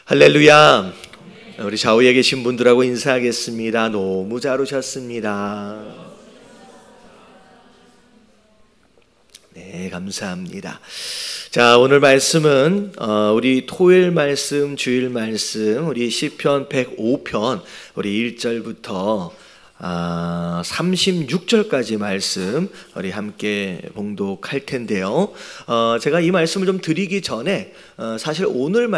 할렐루야. 우리 좌우에 계신 분들하고 인사하겠습니다. 너무 잘 오셨습니다. 네, 감사합니다. 자, 오늘 말씀은 우리 토요일 말씀, 주일 말씀, 우리 시편 105편 우리 1절부터 36절까지 말씀 우리 함께 봉독할 텐데요. 제가 이 말씀을 좀 드리기 전에 사실 오늘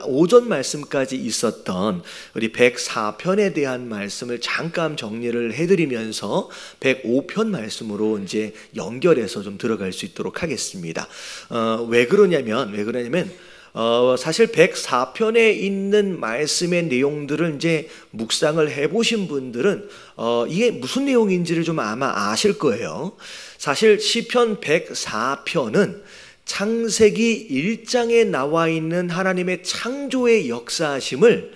오전 말씀까지 있었던 우리 104편에 대한 말씀을 잠깐 정리를 해드리면서 105편 말씀으로 이제 연결해서 좀 들어갈 수 있도록 하겠습니다. 왜 그러냐면 사실 104편에 있는 말씀의 내용들을 이제 묵상을 해보신 분들은 이게 무슨 내용인지를 좀 아마 아실 거예요. 사실 시편 104편은 창세기 1장에 나와 있는 하나님의 창조의 역사하심을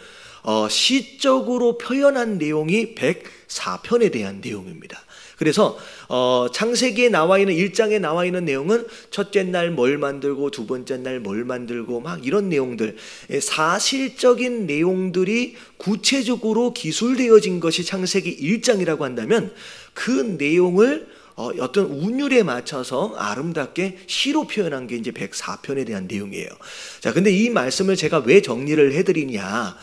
시적으로 표현한 내용이 104편에 대한 내용입니다. 그래서 창세기에 나와 있는 1장에 나와 있는 내용은 첫째 날 뭘 만들고 두 번째 날 뭘 만들고 막 이런 내용들, 사실적인 내용들이 구체적으로 기술되어진 것이 창세기 1장이라고 한다면 그 내용을 어떤 운율에 맞춰서 아름답게 시로 표현한 게 이제 104편에 대한 내용이에요. 자, 근데 이 말씀을 제가 왜 정리를 해드리냐?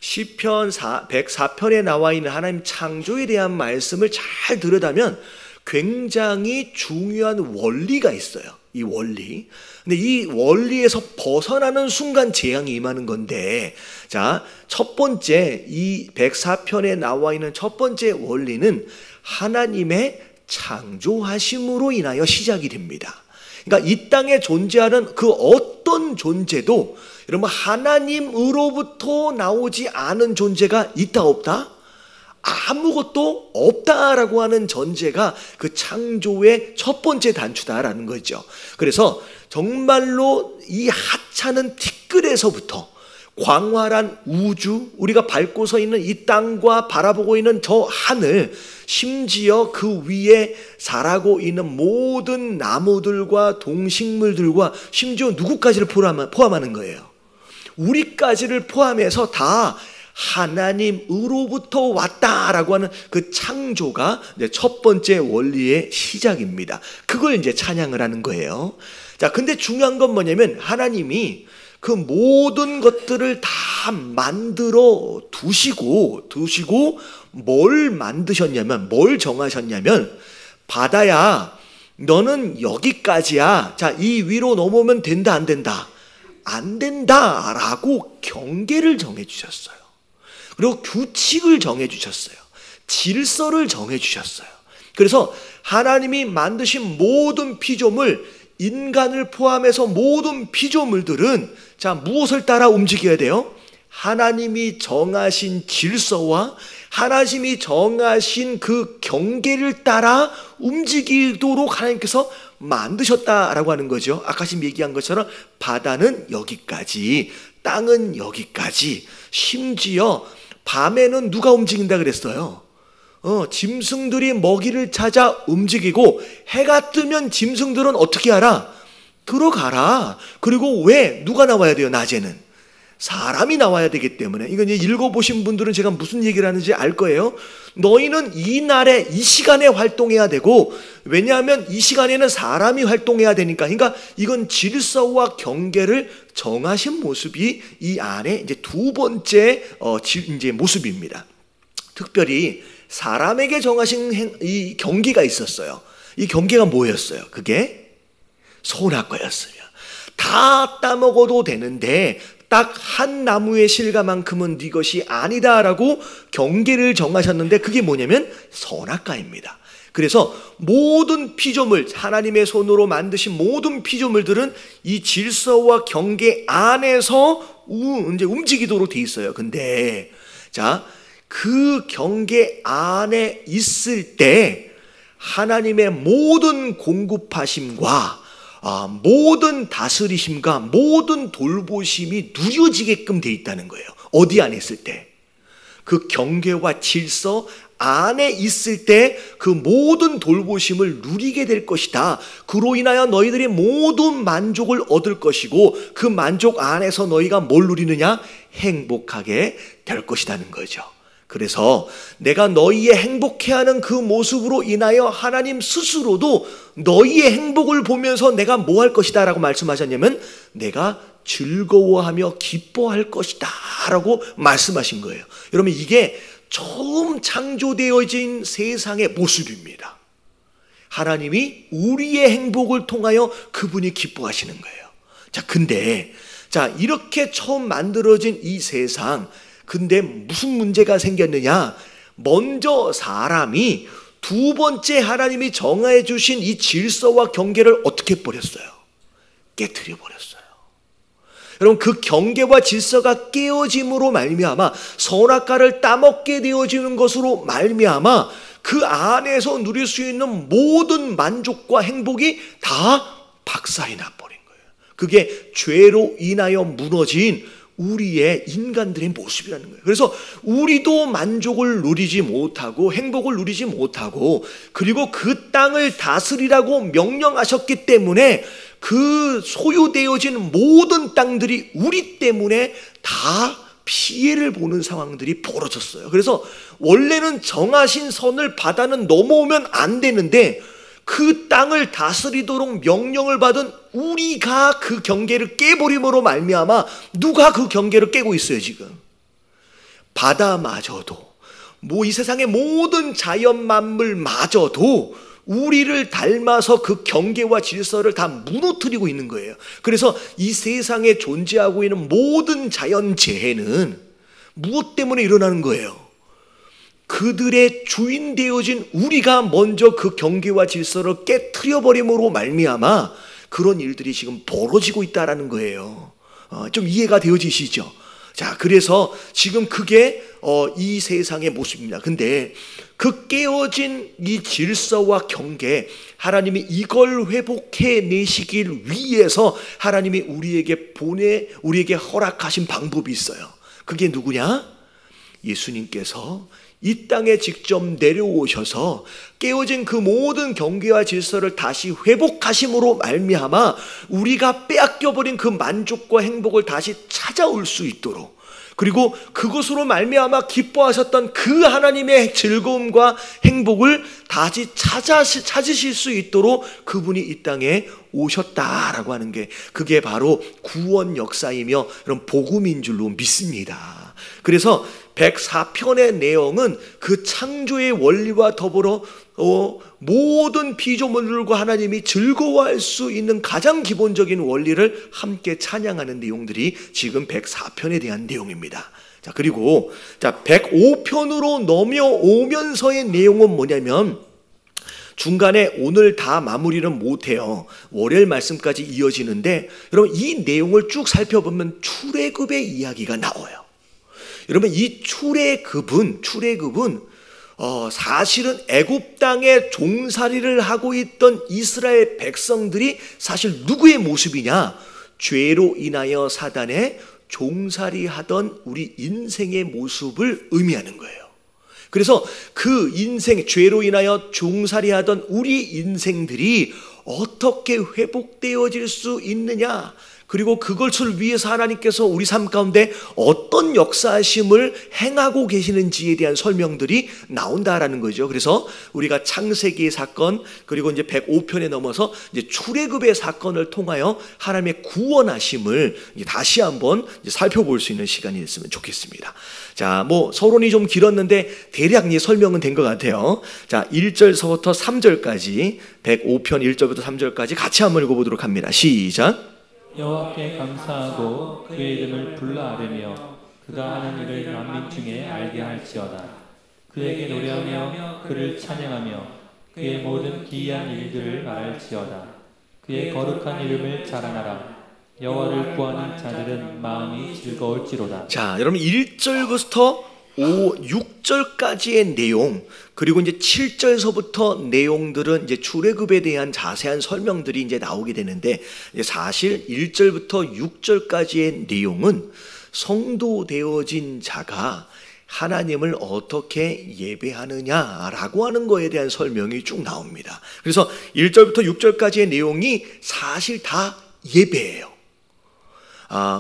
시편 104편에 나와 있는 하나님 창조에 대한 말씀을 잘 들여다면 굉장히 중요한 원리가 있어요. 이 원리. 근데 이 원리에서 벗어나는 순간 재앙이 임하는 건데, 자, 첫 번째, 이 104편에 나와 있는 첫 번째 원리는 하나님의 창조하심으로 인하여 시작이 됩니다. 그러니까 이 땅에 존재하는 그 어떤 존재도 여러분 하나님으로부터 나오지 않은 존재가 있다 없다? 아무것도 없다라고 하는 전제가 그 창조의 첫 번째 단추다라는 거죠. 그래서 정말로 이 하찮은 티끌에서부터 광활한 우주, 우리가 밟고 서 있는 이 땅과 바라보고 있는 저 하늘, 심지어 그 위에 자라고 있는 모든 나무들과 동식물들과 심지어 누구까지를 포함하는 거예요. 우리까지를 포함해서 다 하나님으로부터 왔다라고 하는 그 창조가 첫 번째 원리의 시작입니다. 그걸 이제 찬양을 하는 거예요. 자, 근데 중요한 건 뭐냐면 하나님이 그 모든 것들을 다 만들어 두시고 뭘 만드셨냐면, 뭘 정하셨냐면, 바다야, 너는 여기까지야. 자, 이 위로 넘어오면 된다, 안 된다? 안 된다라고 경계를 정해 주셨어요. 그리고 규칙을 정해 주셨어요. 질서를 정해 주셨어요. 그래서 하나님이 만드신 모든 피조물, 인간을 포함해서 모든 피조물들은 자, 무엇을 따라 움직여야 돼요? 하나님이 정하신 질서와 하나님이 정하신 그 경계를 따라 움직이도록 하나님께서 만드셨다라고 하는 거죠. 아까 지금 얘기한 것처럼 바다는 여기까지, 땅은 여기까지, 심지어 밤에는 누가 움직인다 그랬어요? 짐승들이 먹이를 찾아 움직이고 해가 뜨면 짐승들은 어떻게 하라? 들어가라. 그리고 왜? 누가 나와야 돼요? 낮에는 사람이 나와야 되기 때문에. 이거 이제 읽어보신 분들은 제가 무슨 얘기를 하는지 알 거예요. 너희는 이 날에 이 시간에 활동해야 되고, 왜냐하면 이 시간에는 사람이 활동해야 되니까. 그러니까 이건 질서와 경계를 정하신 모습이 이 안에 이제 두 번째 이제 모습입니다. 특별히 사람에게 정하신 이 경계가 있었어요. 이 경계가 뭐였어요? 그게 선악과였어요. 다 따먹어도 되는데 딱 한 나무의 실과만큼은 네 것이 아니다라고 경계를 정하셨는데 그게 뭐냐면 선악과입니다. 그래서 모든 피조물, 하나님의 손으로 만드신 모든 피조물들은 이 질서와 경계 안에서 이제 움직이도록 돼 있어요. 근데 자, 그 경계 안에 있을 때 하나님의 모든 공급하심과 모든 다스리심과 모든 돌보심이 누려지게끔 돼 있다는 거예요. 어디 안에 있을 때? 그 경계와 질서 안에 있을 때 그 모든 돌보심을 누리게 될 것이다. 그로 인하여 너희들이 모든 만족을 얻을 것이고 그 만족 안에서 너희가 뭘 누리느냐? 행복하게 될 것이라는 거죠. 그래서 내가 너희의 행복해하는 그 모습으로 인하여 하나님 스스로도 너희의 행복을 보면서 내가 뭐 할 것이다 라고 말씀하셨냐면 내가 즐거워하며 기뻐할 것이다 라고 말씀하신 거예요. 여러분, 이게 처음 창조되어진 세상의 모습입니다. 하나님이 우리의 행복을 통하여 그분이 기뻐하시는 거예요. 근데 이렇게 처음 만들어진 이 세상, 근데 무슨 문제가 생겼느냐? 먼저 사람이 두 번째 하나님이 정해 주신 이 질서와 경계를 어떻게 버렸어요? 깨트려 버렸어요. 여러분, 그 경계와 질서가 깨어짐으로 말미암아 선악과를 따먹게 되어지는 것으로 말미암아 그 안에서 누릴 수 있는 모든 만족과 행복이 다 박살이 나버린 거예요. 그게 죄로 인하여 무너진 우리의 인간들의 모습이라는 거예요. 그래서 우리도 만족을 누리지 못하고 행복을 누리지 못하고 그리고 그 땅을 다스리라고 명령하셨기 때문에 그 소유되어진 모든 땅들이 우리 때문에 다 피해를 보는 상황들이 벌어졌어요. 그래서 원래는 정하신 선을 바다는 넘어오면 안 되는데 그 땅을 다스리도록 명령을 받은 우리가 그 경계를 깨버림으로 말미암아 누가 그 경계를 깨고 있어요? 지금 바다마저도 이 세상의 모든 자연 만물마저도 우리를 닮아서 그 경계와 질서를 다 무너뜨리고 있는 거예요. 그래서 이 세상에 존재하고 있는 모든 자연재해는 무엇 때문에 일어나는 거예요? 그들의 주인 되어진 우리가 먼저 그 경계와 질서를 깨트려 버림으로 말미암아 그런 일들이 지금 벌어지고 있다라는 거예요. 좀 이해가 되어지시죠? 그래서 지금 그게 이 세상의 모습입니다. 근데 그 깨어진 이 질서와 경계, 하나님이 이걸 회복해 내시길 위해서 하나님이 우리에게 허락하신 방법이 있어요. 그게 누구냐? 예수님께서 이 땅에 직접 내려오셔서 깨어진 그 모든 경계와 질서를 다시 회복하심으로 말미암아 우리가 빼앗겨버린 그 만족과 행복을 다시 찾아올 수 있도록, 그리고 그것으로 말미암아 기뻐하셨던 그 하나님의 즐거움과 행복을 다시 찾으실 수 있도록 그분이 이 땅에 오셨다라고 하는 게, 그게 바로 구원 역사이며 이런 복음인 줄로 믿습니다. 그래서 104편의 내용은 그 창조의 원리와 더불어 모든 피조물들과 하나님이 즐거워할 수 있는 가장 기본적인 원리를 함께 찬양하는 내용들이 지금 104편에 대한 내용입니다. 그리고 105편으로 넘어오면서의 내용은 뭐냐면, 중간에 오늘 다 마무리는 못해요. 월요일 말씀까지 이어지는데, 여러분 이 내용을 쭉 살펴보면 출애굽의 이야기가 나와요. 여러분 이 출애굽은 사실은 애굽 땅에 종살이를 하고 있던 이스라엘 백성들이 사실 누구의 모습이냐? 죄로 인하여 사단의 종살이하던 우리 인생의 모습을 의미하는 거예요. 그래서 그 인생, 죄로 인하여 종살이하던 우리 인생들이 어떻게 회복되어질 수 있느냐, 그리고 그것을 위해서 하나님께서 우리 삶 가운데 어떤 역사하심을 행하고 계시는지에 대한 설명들이 나온다라는 거죠. 그래서 우리가 창세기의 사건, 그리고 이제 105편에 넘어서 이제 출애굽의 사건을 통하여 하나님의 구원하심을 다시 한번 살펴볼 수 있는 시간이 됐으면 좋겠습니다. 서론이 좀 길었는데 대략 설명은 된 것 같아요. 1절서부터 3절까지, 105편 1절부터 3절까지 같이 한번 읽어보도록 합니다. 시작. 여호와께 감사하고 그의 이름을 불러 아뢰며 그가 하는 일을 만민 중에 알게 할지어다. 그에게 노래하며 그를 찬양하며 그의 모든 기이한 일들을 말할지어다. 그의 거룩한 이름을 자랑하라. 여호와를 구하는 자들은 마음이 즐거울지로다. 여러분 1절부터 6절까지의 내용, 그리고 이제 7절서부터 내용들은 이제 출애굽에 대한 자세한 설명들이 이제 나오게 되는데, 사실 1절부터 6절까지의 내용은 성도 되어진 자가 하나님을 어떻게 예배하느냐라고 하는 거에 대한 설명이 쭉 나옵니다. 그래서 1절부터 6절까지의 내용이 사실 다 예배예요.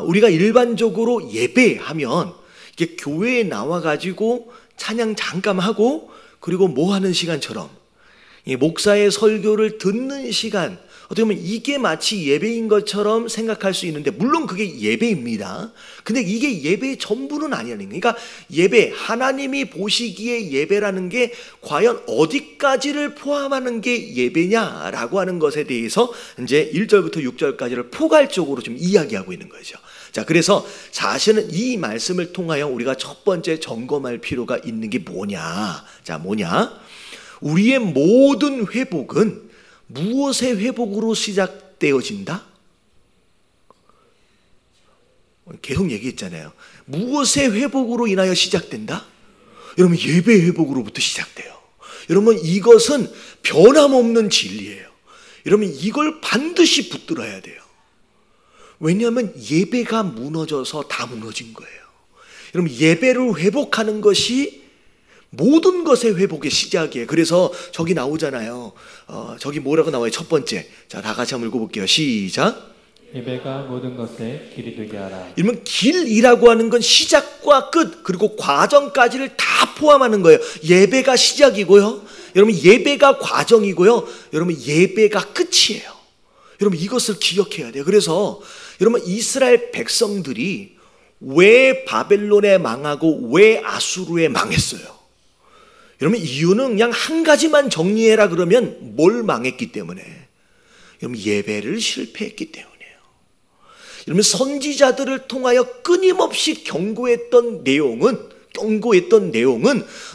우리가 일반적으로 예배하면 이게 교회에 나와가지고 찬양 잠깐 하고 그리고 뭐 하는 시간처럼 목사의 설교를 듣는 시간, 어떻게 보면 이게 마치 예배인 것처럼 생각할 수 있는데, 물론 그게 예배입니다. 근데 이게 예배의 전부는 아니라는 거예요. 그러니까 예배, 하나님이 보시기에 예배라는 게 과연 어디까지를 포함하는 게 예배냐라고 하는 것에 대해서 이제 1절부터 6절까지를 포괄적으로 좀 이야기하고 있는 거죠. 자, 그래서 사실은 이 말씀을 통하여 우리가 첫 번째 점검할 필요가 있는 게 뭐냐? 자, 뭐냐? 우리의 모든 회복은 무엇의 회복으로 시작되어진다? 계속 얘기했잖아요. 무엇의 회복으로 인하여 시작된다? 여러분, 예배 회복으로부터 시작돼요. 여러분, 이것은 변함없는 진리예요. 여러분, 이걸 반드시 붙들어야 돼요. 왜냐하면 예배가 무너져서 다 무너진 거예요. 여러분, 예배를 회복하는 것이 모든 것의 회복의 시작이에요. 그래서 저기 나오잖아요. 저기 뭐라고 나와요? 첫 번째. 자, 다 같이 한번 읽어볼게요. 시작. 예배가 모든 것에 길이 되게 하라. 이러면 길이라고 하는 건 시작과 끝 그리고 과정까지를 다 포함하는 거예요. 예배가 시작이고요. 여러분, 예배가 과정이고요. 여러분, 예배가 끝이에요. 여러분, 이것을 기억해야 돼요. 그래서 여러분, 이스라엘 백성들이 왜 바벨론에 망하고 왜 아수르에 망했어요? 여러분, 이유는 그냥 한 가지만 정리해라 그러면 뭘 망했기 때문에? 여러분, 예배를 실패했기 때문이에요. 여러분, 선지자들을 통하여 끊임없이 경고했던 내용은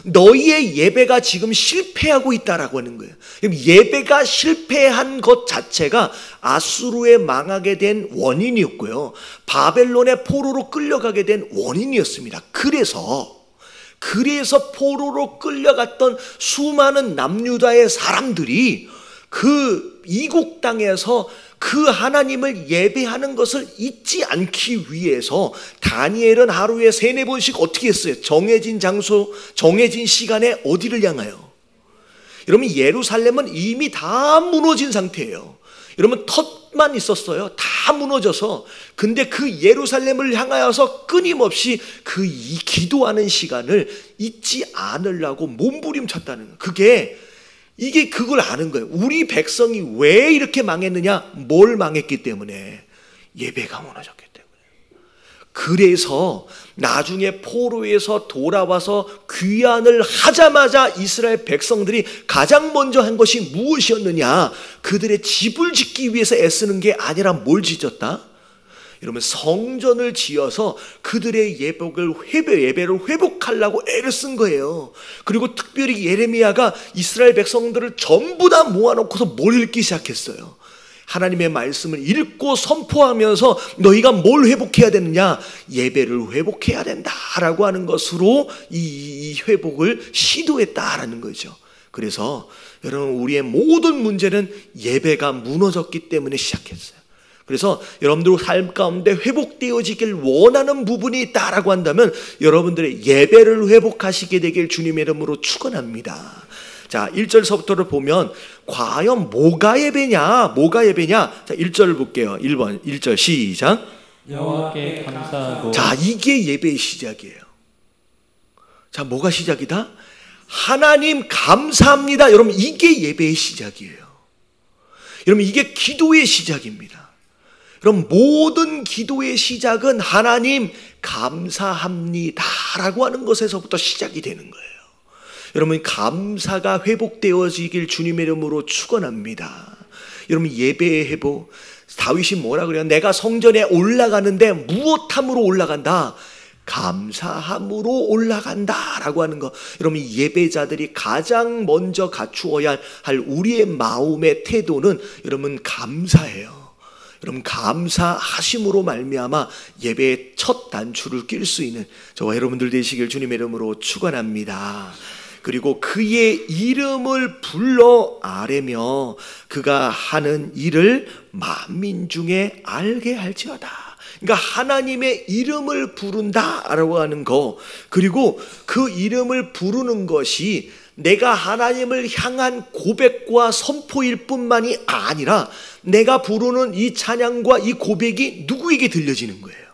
너희의 예배가 지금 실패하고 있다라고 하는 거예요. 예배가 실패한 것 자체가 아수르에 망하게 된 원인이었고요. 바벨론의 포로로 끌려가게 된 원인이었습니다. 그래서 포로로 끌려갔던 수많은 남유다의 사람들이 그 이국 땅에서 그 하나님을 예배하는 것을 잊지 않기 위해서 다니엘은 하루에 3-4번씩 어떻게 했어요? 정해진 장소, 정해진 시간에 어디를 향하여? 여러분, 예루살렘은 이미 다 무너진 상태예요. 여러분, 터만 있었어요. 다 무너져서. 근데 그 예루살렘을 향하여서 끊임없이 그 기도하는 시간을 잊지 않으려고 몸부림쳤다는 거예요. 이게 그걸 아는 거예요. 우리 백성이 왜 이렇게 망했느냐? 뭘 망했기 때문에? 예배가 무너졌기 때문에. 그래서 나중에 포로에서 돌아와서 귀환을 하자마자 이스라엘 백성들이 가장 먼저 한 것이 무엇이었느냐? 그들의 집을 짓기 위해서 애쓰는 게 아니라 뭘 짓었다? 여러분, 성전을 지어서 그들의 예배를 회복하려고 애를 쓴 거예요. 그리고 특별히 예레미야가 이스라엘 백성들을 전부 다 모아놓고서 뭘 읽기 시작했어요? 하나님의 말씀을 읽고 선포하면서 너희가 뭘 회복해야 되느냐? 예배를 회복해야 된다라고 하는 것으로 이 회복을 시도했다라는 거죠. 그래서 여러분, 우리의 모든 문제는 예배가 무너졌기 때문에 시작했어요. 그래서 여러분들 삶 가운데 회복되어지길 원하는 부분이 있다라고 한다면 여러분들의 예배를 회복하시게 되길 주님의 이름으로 축원합니다. 자, 1절서부터를 보면 과연 뭐가 예배냐? 자, 1절을 볼게요. 1절 시작. 여호와께 감사하고. 자, 이게 예배의 시작이에요. 자, 뭐가 시작이다? 하나님 감사합니다. 여러분, 이게 예배의 시작이에요. 여러분, 이게 기도의 시작입니다. 그럼 모든 기도의 시작은 하나님 감사합니다 라고 하는 것에서부터 시작이 되는 거예요. 여러분, 감사가 회복되어지길 주님의 이름으로 축원합니다. 여러분, 예배의 회복, 다윗이 뭐라 그래요? 내가 성전에 올라가는데 무엇함으로 올라간다? 감사함으로 올라간다 라고 하는 거. 여러분, 예배자들이 가장 먼저 갖추어야 할 우리의 마음의 태도는 여러분 감사해요. 여러분, 감사하심으로 말미암아 예배의 첫 단추를 낄 수 있는 저와 여러분들 되시길 주님의 이름으로 축원합니다. 그리고 그의 이름을 불러 아뢰며 그가 하는 일을 만민 중에 알게 할지어다. 그러니까 하나님의 이름을 부른다라고 하는 거, 그리고 그 이름을 부르는 것이 내가 하나님을 향한 고백과 선포일 뿐만이 아니라 내가 부르는 이 찬양과 이 고백이 누구에게 들려지는 거예요?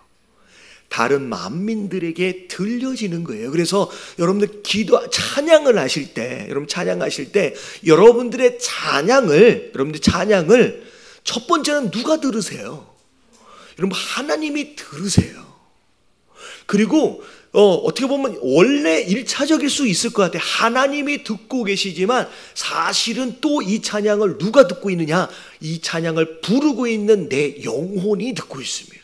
다른 만민들에게 들려지는 거예요. 그래서 여러분들 찬양을 하실 때, 여러분 찬양하실 때 여러분들의 찬양을 첫 번째는 누가 들으세요? 여러분 하나님이 들으세요. 그리고 어떻게 보면 원래 1차적일 수 있을 것 같아요. 하나님이 듣고 계시지만 사실은 또 이 찬양을 누가 듣고 있느냐? 이 찬양을 부르고 있는 내 영혼이 듣고 있습니다.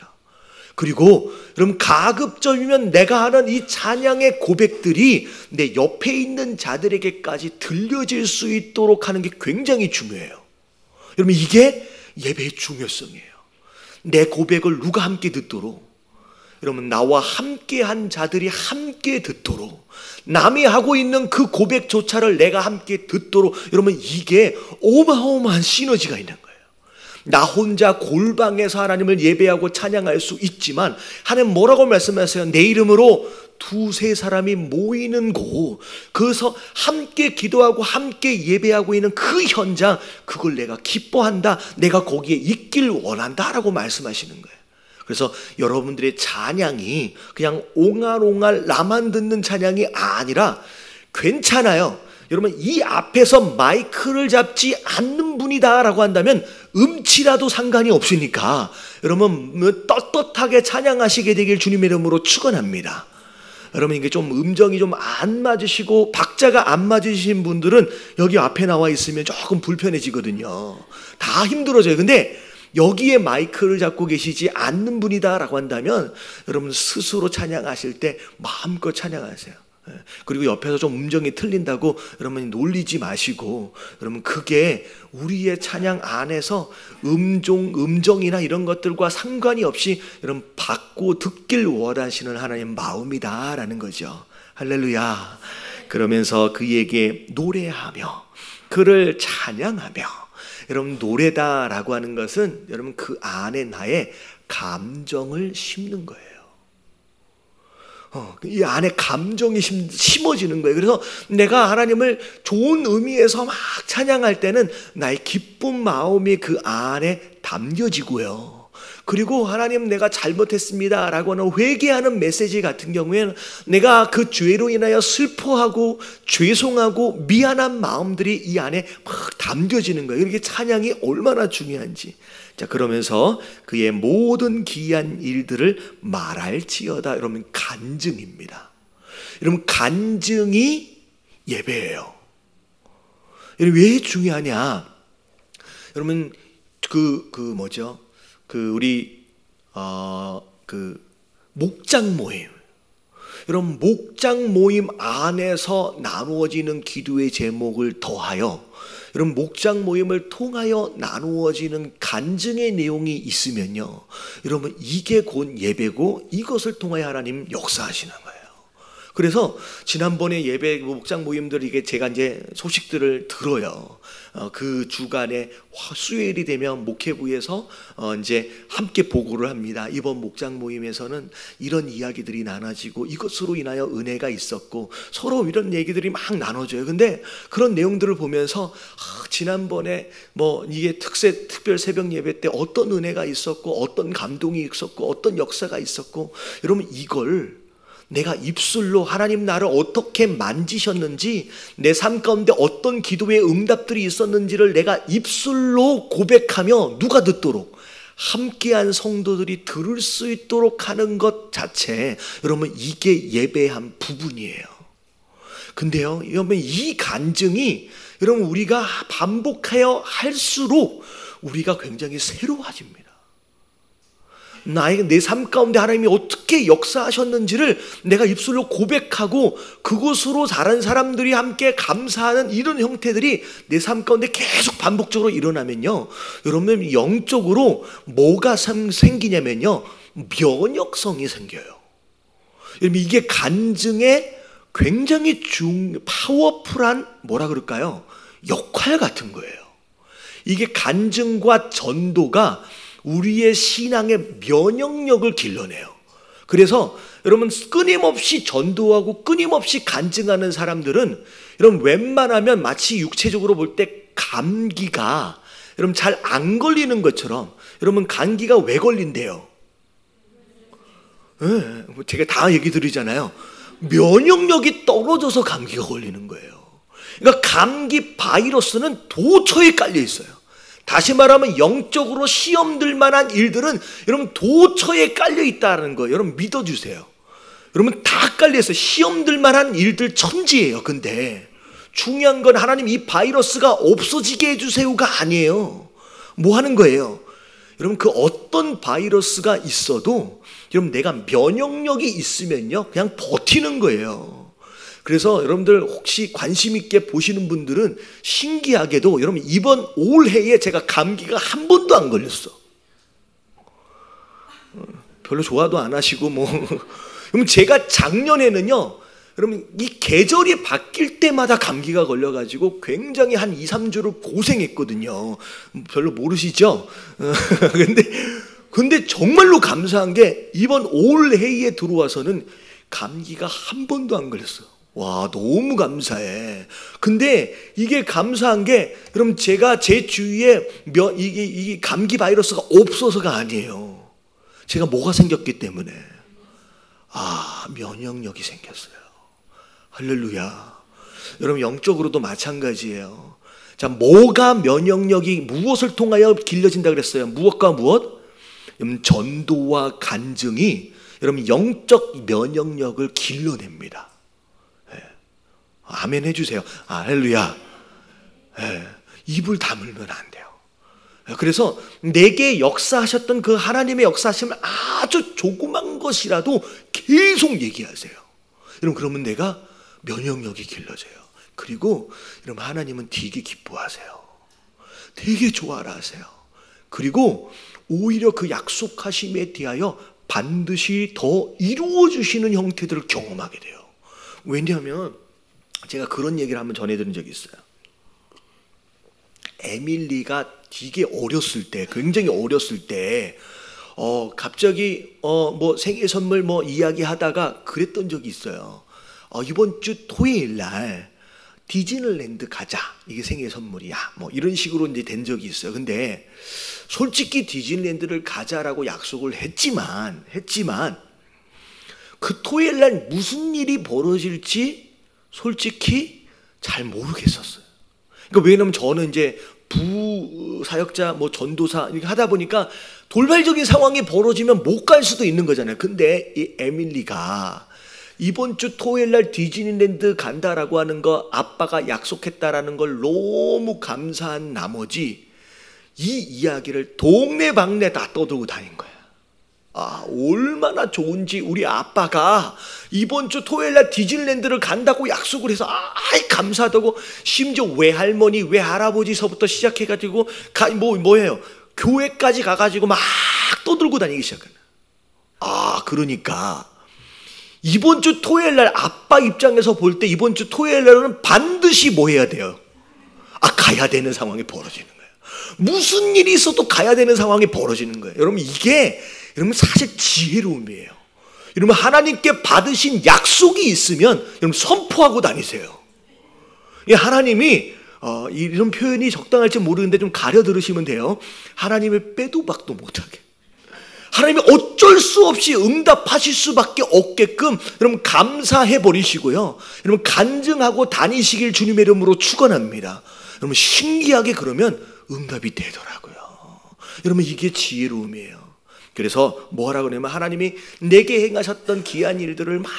그리고 여러분 가급적이면 내가 하는 이 찬양의 고백들이 내 옆에 있는 자들에게까지 들려질 수 있도록 하는 게 굉장히 중요해요. 여러분 이게 예배의 중요성이에요. 내 고백을 누가 함께 듣도록, 여러분 나와 함께한 자들이 함께 듣도록, 남이 하고 있는 그 고백조차를 내가 함께 듣도록, 여러분 이게 어마어마한 시너지가 있는 거예요. 나 혼자 골방에서 하나님을 예배하고 찬양할 수 있지만 하나님 뭐라고 말씀하세요? 내 이름으로 두세 사람이 모이는 곳, 그래서 함께 기도하고 함께 예배하고 있는 그 현장, 그걸 내가 기뻐한다, 내가 거기에 있길 원한다라고 말씀하시는 거예요. 그래서 여러분들의 찬양이 그냥 옹알옹알 나만 듣는 찬양이 아니라, 괜찮아요, 여러분 이 앞에서 마이크를 잡지 않는 분이다라고 한다면 음치라도 상관이 없으니까 여러분 떳떳하게 찬양하시게 되길 주님의 이름으로 축원합니다. 여러분 이게 좀 음정이 좀 안 맞으시고 박자가 안 맞으신 분들은 여기 앞에 나와 있으면 조금 불편해지거든요. 다 힘들어져요. 근데 여기에 마이크를 잡고 계시지 않는 분이다라고 한다면 여러분 스스로 찬양하실 때 마음껏 찬양하세요. 그리고 옆에서 좀 음정이 틀린다고 여러분 놀리지 마시고, 여러분 그게 우리의 찬양 안에서 음정이나 이런 것들과 상관이 없이 여러분 받고 듣길 원하시는 하나님 마음이다라는 거죠. 할렐루야. 그러면서 그에게 노래하며 그를 찬양하며, 여러분 노래다라고 하는 것은 여러분 그 안에 나의 감정을 심는 거예요. 이 안에 감정이 심어지는 거예요. 그래서 내가 하나님을 좋은 의미에서 막 찬양할 때는 나의 기쁜 마음이 그 안에 담겨지고요. 그리고 하나님 내가 잘못했습니다 라고 하는 회개하는 메시지 같은 경우에는 내가 그 죄로 인하여 슬퍼하고 죄송하고 미안한 마음들이 이 안에 막 담겨지는 거예요. 이렇게 찬양이 얼마나 중요한지. 자, 그러면서 그의 모든 기이한 일들을 말할지어다. 여러분 간증입니다. 여러분 간증이 예배예요. 여러분 왜 중요하냐? 여러분 우리 목장 모임, 여러분 목장 모임 안에서 나누어지는 기도의 제목을 더하여 여러분 목장 모임을 통하여 나누어지는 간증의 내용이 있으면요, 여러분 이게 곧 예배고 이것을 통하여 하나님 역사하시는 거예요. 그래서 지난번에 예배 목장 모임들 이게 제가 이제 소식들을 들어요. 그 주간에 수요일이 되면 목회부에서 이제 함께 보고를 합니다. 이번 목장 모임에서는 이런 이야기들이 나눠지고 이것으로 인하여 은혜가 있었고 서로 이런 얘기들이 막 나눠져요. 근데 그런 내용들을 보면서 지난번에 뭐 이게 특별 새벽 예배 때 어떤 은혜가 있었고 어떤 감동이 있었고 어떤 역사가 있었고, 여러분 이걸 내가 입술로 하나님 나를 어떻게 만지셨는지, 내 삶 가운데 어떤 기도의 응답들이 있었는지를 내가 입술로 고백하며 누가 듣도록, 함께한 성도들이 들을 수 있도록 하는 것 자체, 여러분 이게 예배의 한 부분이에요. 근데요 여러분 이 간증이 여러분 우리가 반복하여 할수록 우리가 굉장히 새로워집니다. 내 삶 가운데 하나님이 어떻게 역사하셨는지를 내가 입술로 고백하고 그것으로 다른 사람들이 함께 감사하는 이런 형태들이 내 삶 가운데 계속 반복적으로 일어나면요, 여러분 영적으로 뭐가 생기냐면요, 면역성이 생겨요. 여러분 이게 간증의 굉장히 파워풀한 뭐라 그럴까요? 역할 같은 거예요. 이게 간증과 전도가 우리의 신앙의 면역력을 길러내요. 그래서 여러분 끊임없이 전도하고 끊임없이 간증하는 사람들은 여러분 웬만하면 마치 육체적으로 볼 때 감기가 여러분 잘 안 걸리는 것처럼 여러분 감기가 왜 걸린대요? 네, 제가 다 얘기 드리잖아요. 면역력이 떨어져서 감기가 걸리는 거예요. 그러니까 감기 바이러스는 도처에 깔려 있어요. 다시 말하면 영적으로 시험들 만한 일들은 여러분 도처에 깔려 있다는 거예요. 여러분 믿어주세요. 여러분 다 깔려 있어요. 시험들 만한 일들 천지예요. 근데 중요한 건 하나님 이 바이러스가 없어지게 해주세요가 아니에요. 뭐 하는 거예요? 여러분 그 어떤 바이러스가 있어도 여러분 내가 면역력이 있으면요 그냥 버티는 거예요. 그래서 여러분들 혹시 관심 있게 보시는 분들은 신기하게도 여러분 이번 올해에 제가 감기가 한 번도 안 걸렸어. 별로 좋아도 안 하시고 뭐. 그럼 제가 작년에는요 여러분 이 계절이 바뀔 때마다 감기가 걸려가지고 굉장히 한 2, 3주를 고생했거든요. 별로 모르시죠? 근데 정말로 감사한 게 이번 올해에 들어와서는 감기가 한 번도 안 걸렸어요. 와, 너무 감사해. 근데 이게 감사한 게 여러분 제가 제 주위에 이게 감기 바이러스가 없어서가 아니에요. 제가 뭐가 생겼기 때문에 면역력이 생겼어요. 할렐루야. 여러분 영적으로도 마찬가지예요. 자, 뭐가 면역력이 무엇을 통하여 길러진다 그랬어요? 무엇과 무엇? 전도와 간증이 여러분 영적 면역력을 길러냅니다. 아멘 해주세요. 할렐루야. 입을 다물면 안 돼요. 그래서 내게 역사하셨던 그 하나님의 역사하심을 아주 조그만 것이라도 계속 얘기하세요. 여러분 그러면 내가 면역력이 길러져요. 그리고 여러분 하나님은 되게 기뻐하세요. 되게 좋아라 하세요. 그리고 오히려 그 약속하심에 대하여 반드시 더 이루어주시는 형태들을 경험하게 돼요. 왜냐하면 제가 그런 얘기를 한번 전해드린 적이 있어요. 에밀리가 되게 어렸을 때, 굉장히 어렸을 때, 갑자기 뭐 생일 선물 뭐 이야기하다가 그랬던 적이 있어요. 이번 주 토요일 날 디즈니랜드 가자. 이게 생일 선물이야. 뭐 이런 식으로 이제 된 적이 있어요. 근데 솔직히 디즈니랜드를 가자라고 약속을 했지만 그 토요일 날 무슨 일이 벌어질지 솔직히 잘 모르겠었어요. 그러니까 왜냐면 저는 이제 부사역자 뭐 전도사 이렇게 하다 보니까 돌발적인 상황이 벌어지면 못 갈 수도 있는 거잖아요. 근데 이 에밀리가 이번 주 토요일 날 디즈니랜드 간다라고 하는 거 아빠가 약속했다라는 걸 너무 감사한 나머지 이 이야기를 동네방네 다 떠들고 다닌 거야. 얼마나 좋은지 우리 아빠가 이번 주 토요일 날 디즈니랜드를 간다고 약속을 해서 감사하다고 심지어 외할머니 외할아버지서부터 시작해가지고 뭐예요? 교회까지 가가지고 막 떠들고 다니기 시작하는. 그러니까 이번 주 토요일 날 아빠 입장에서 볼 때 이번 주 토요일 날은 반드시 뭐 해야 돼요? 가야 되는 상황이 벌어지는 거예요. 무슨 일이 있어도 가야 되는 상황이 벌어지는 거예요. 여러분 이게 여러분 사실 지혜로움이에요. 여러분 하나님께 받으신 약속이 있으면 여러분 선포하고 다니세요. 하나님이 이런 표현이 적당할지 모르는데 좀 가려 들으시면 돼요. 하나님을 빼도 박도 못하게 하나님이 어쩔 수 없이 응답하실 수밖에 없게끔 여러분 감사해 버리시고요. 여러분 간증하고 다니시길 주님의 이름으로 축원합니다. 여러분 신기하게 그러면 응답이 되더라고요. 여러분 이게 지혜로움이에요. 그래서 뭐라고 하냐면 하나님이 내게 행하셨던 귀한 일들을 막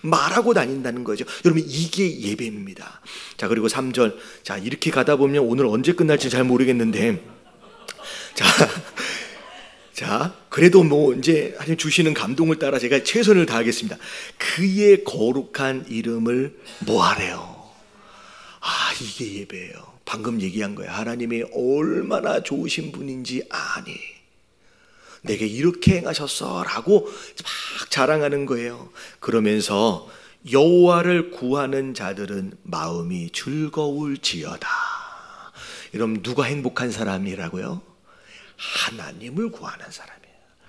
말하고 다닌다는 거죠. 여러분 이게 예배입니다. 자, 그리고 3절. 자, 이렇게 가다 보면 오늘 언제 끝날지 잘 모르겠는데 자, 그래도 뭐 이제 하나님 주시는 감동을 따라 제가 최선을 다하겠습니다. 그의 거룩한 이름을 뭐하래요? 이게 예배예요. 방금 얘기한 거예요. 하나님이 얼마나 좋으신 분인지 아니. 내게 이렇게 행하셨어 라고 막 자랑하는 거예요. 그러면서 여호와를 구하는 자들은 마음이 즐거울지어다. 여러분 누가 행복한 사람이라고요? 하나님을 구하는 사람이에요.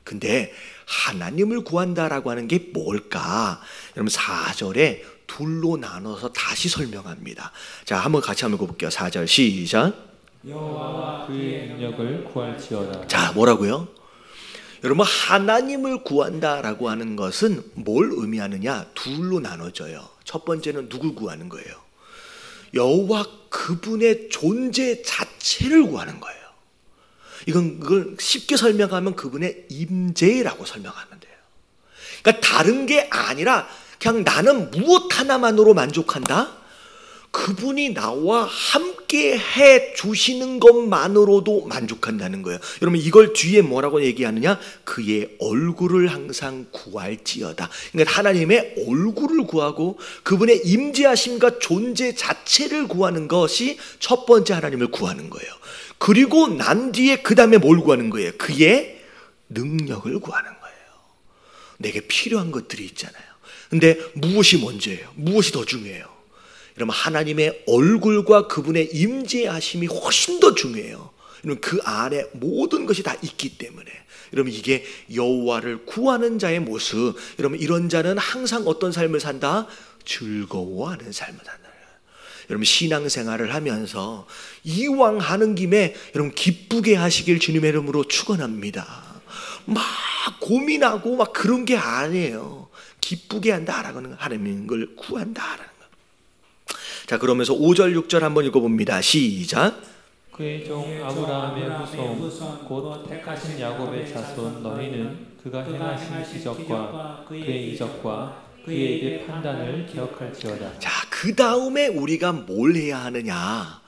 근데 하나님을 구한다라고 하는 게 뭘까? 여러분 4절에 둘로 나눠서 다시 설명합니다. 자, 한번 같이 한번 읽어볼게요. 4절 시작. 여호와와 그의 능력을 구할지어다. 자, 뭐라고요? 여러분 하나님을 구한다라고 하는 것은 뭘 의미하느냐? 둘로 나눠져요. 첫 번째는 누굴 구하는 거예요? 여호와 그분의 존재 자체를 구하는 거예요. 이걸 쉽게 설명하면 그분의 임재라고 설명하면 돼요. 그러니까 다른 게 아니라 그냥 나는 무엇 하나만으로 만족한다? 그분이 나와 함께 해 주시는 것만으로도 만족한다는 거예요. 여러분 이걸 뒤에 뭐라고 얘기하느냐? 그의 얼굴을 항상 구할지어다. 그러니까 하나님의 얼굴을 구하고 그분의 임재하심과 존재 자체를 구하는 것이 첫 번째 하나님을 구하는 거예요. 그리고 난 뒤에 그 다음에 뭘 구하는 거예요? 그의 능력을 구하는 거예요. 내게 필요한 것들이 있잖아요. 근데 무엇이 먼저예요? 무엇이 더 중요해요? 여러분 하나님의 얼굴과 그분의 임재하심이 훨씬 더 중요해요. 여러분 그 안에 모든 것이 다 있기 때문에 여러분 이게 여호와를 구하는 자의 모습. 여러분 이런 자는 항상 어떤 삶을 산다? 즐거워하는 삶을 산다. 여러분 신앙생활을 하면서 이왕 하는 김에 여러분 기쁘게 하시길 주님의 이름으로 축원합니다. 막 고민하고 막 그런 게 아니에요. 기쁘게 한다라는 하나님인 걸 구한다라는 거. 자, 그러면서 5절 6절 한번 읽어봅니다. 시작. 그의 종 아브라함의 후손 곧 택하신 야곱의 자손 너희는 그가 행하신 기적과 그의 이적과 그의 입의 판단을 기억할지어다. 자, 그 다음에 우리가 뭘 해야 하느냐?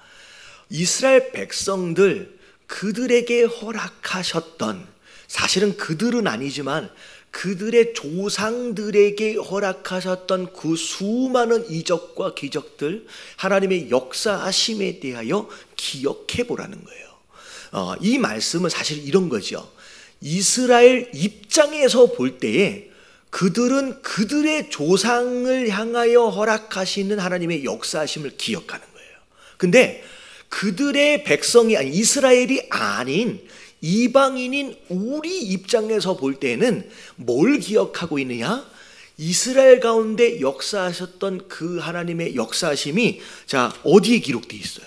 이스라엘 백성들 그들에게 허락하셨던, 사실은 그들은 아니지만 그들의 조상들에게 허락하셨던 그 수많은 이적과 기적들, 하나님의 역사하심에 대하여 기억해 보라는 거예요. 이 말씀은 사실 이런 거죠. 이스라엘 입장에서 볼 때에 그들은 그들의 조상을 향하여 허락하시는 하나님의 역사하심을 기억하는 거예요. 근데 그들의 백성이 아닌 이스라엘이 아닌 이방인인 우리 입장에서 볼 때는 뭘 기억하고 있느냐? 이스라엘 가운데 역사하셨던 그 하나님의 역사하심이 자 어디에 기록되어 있어요?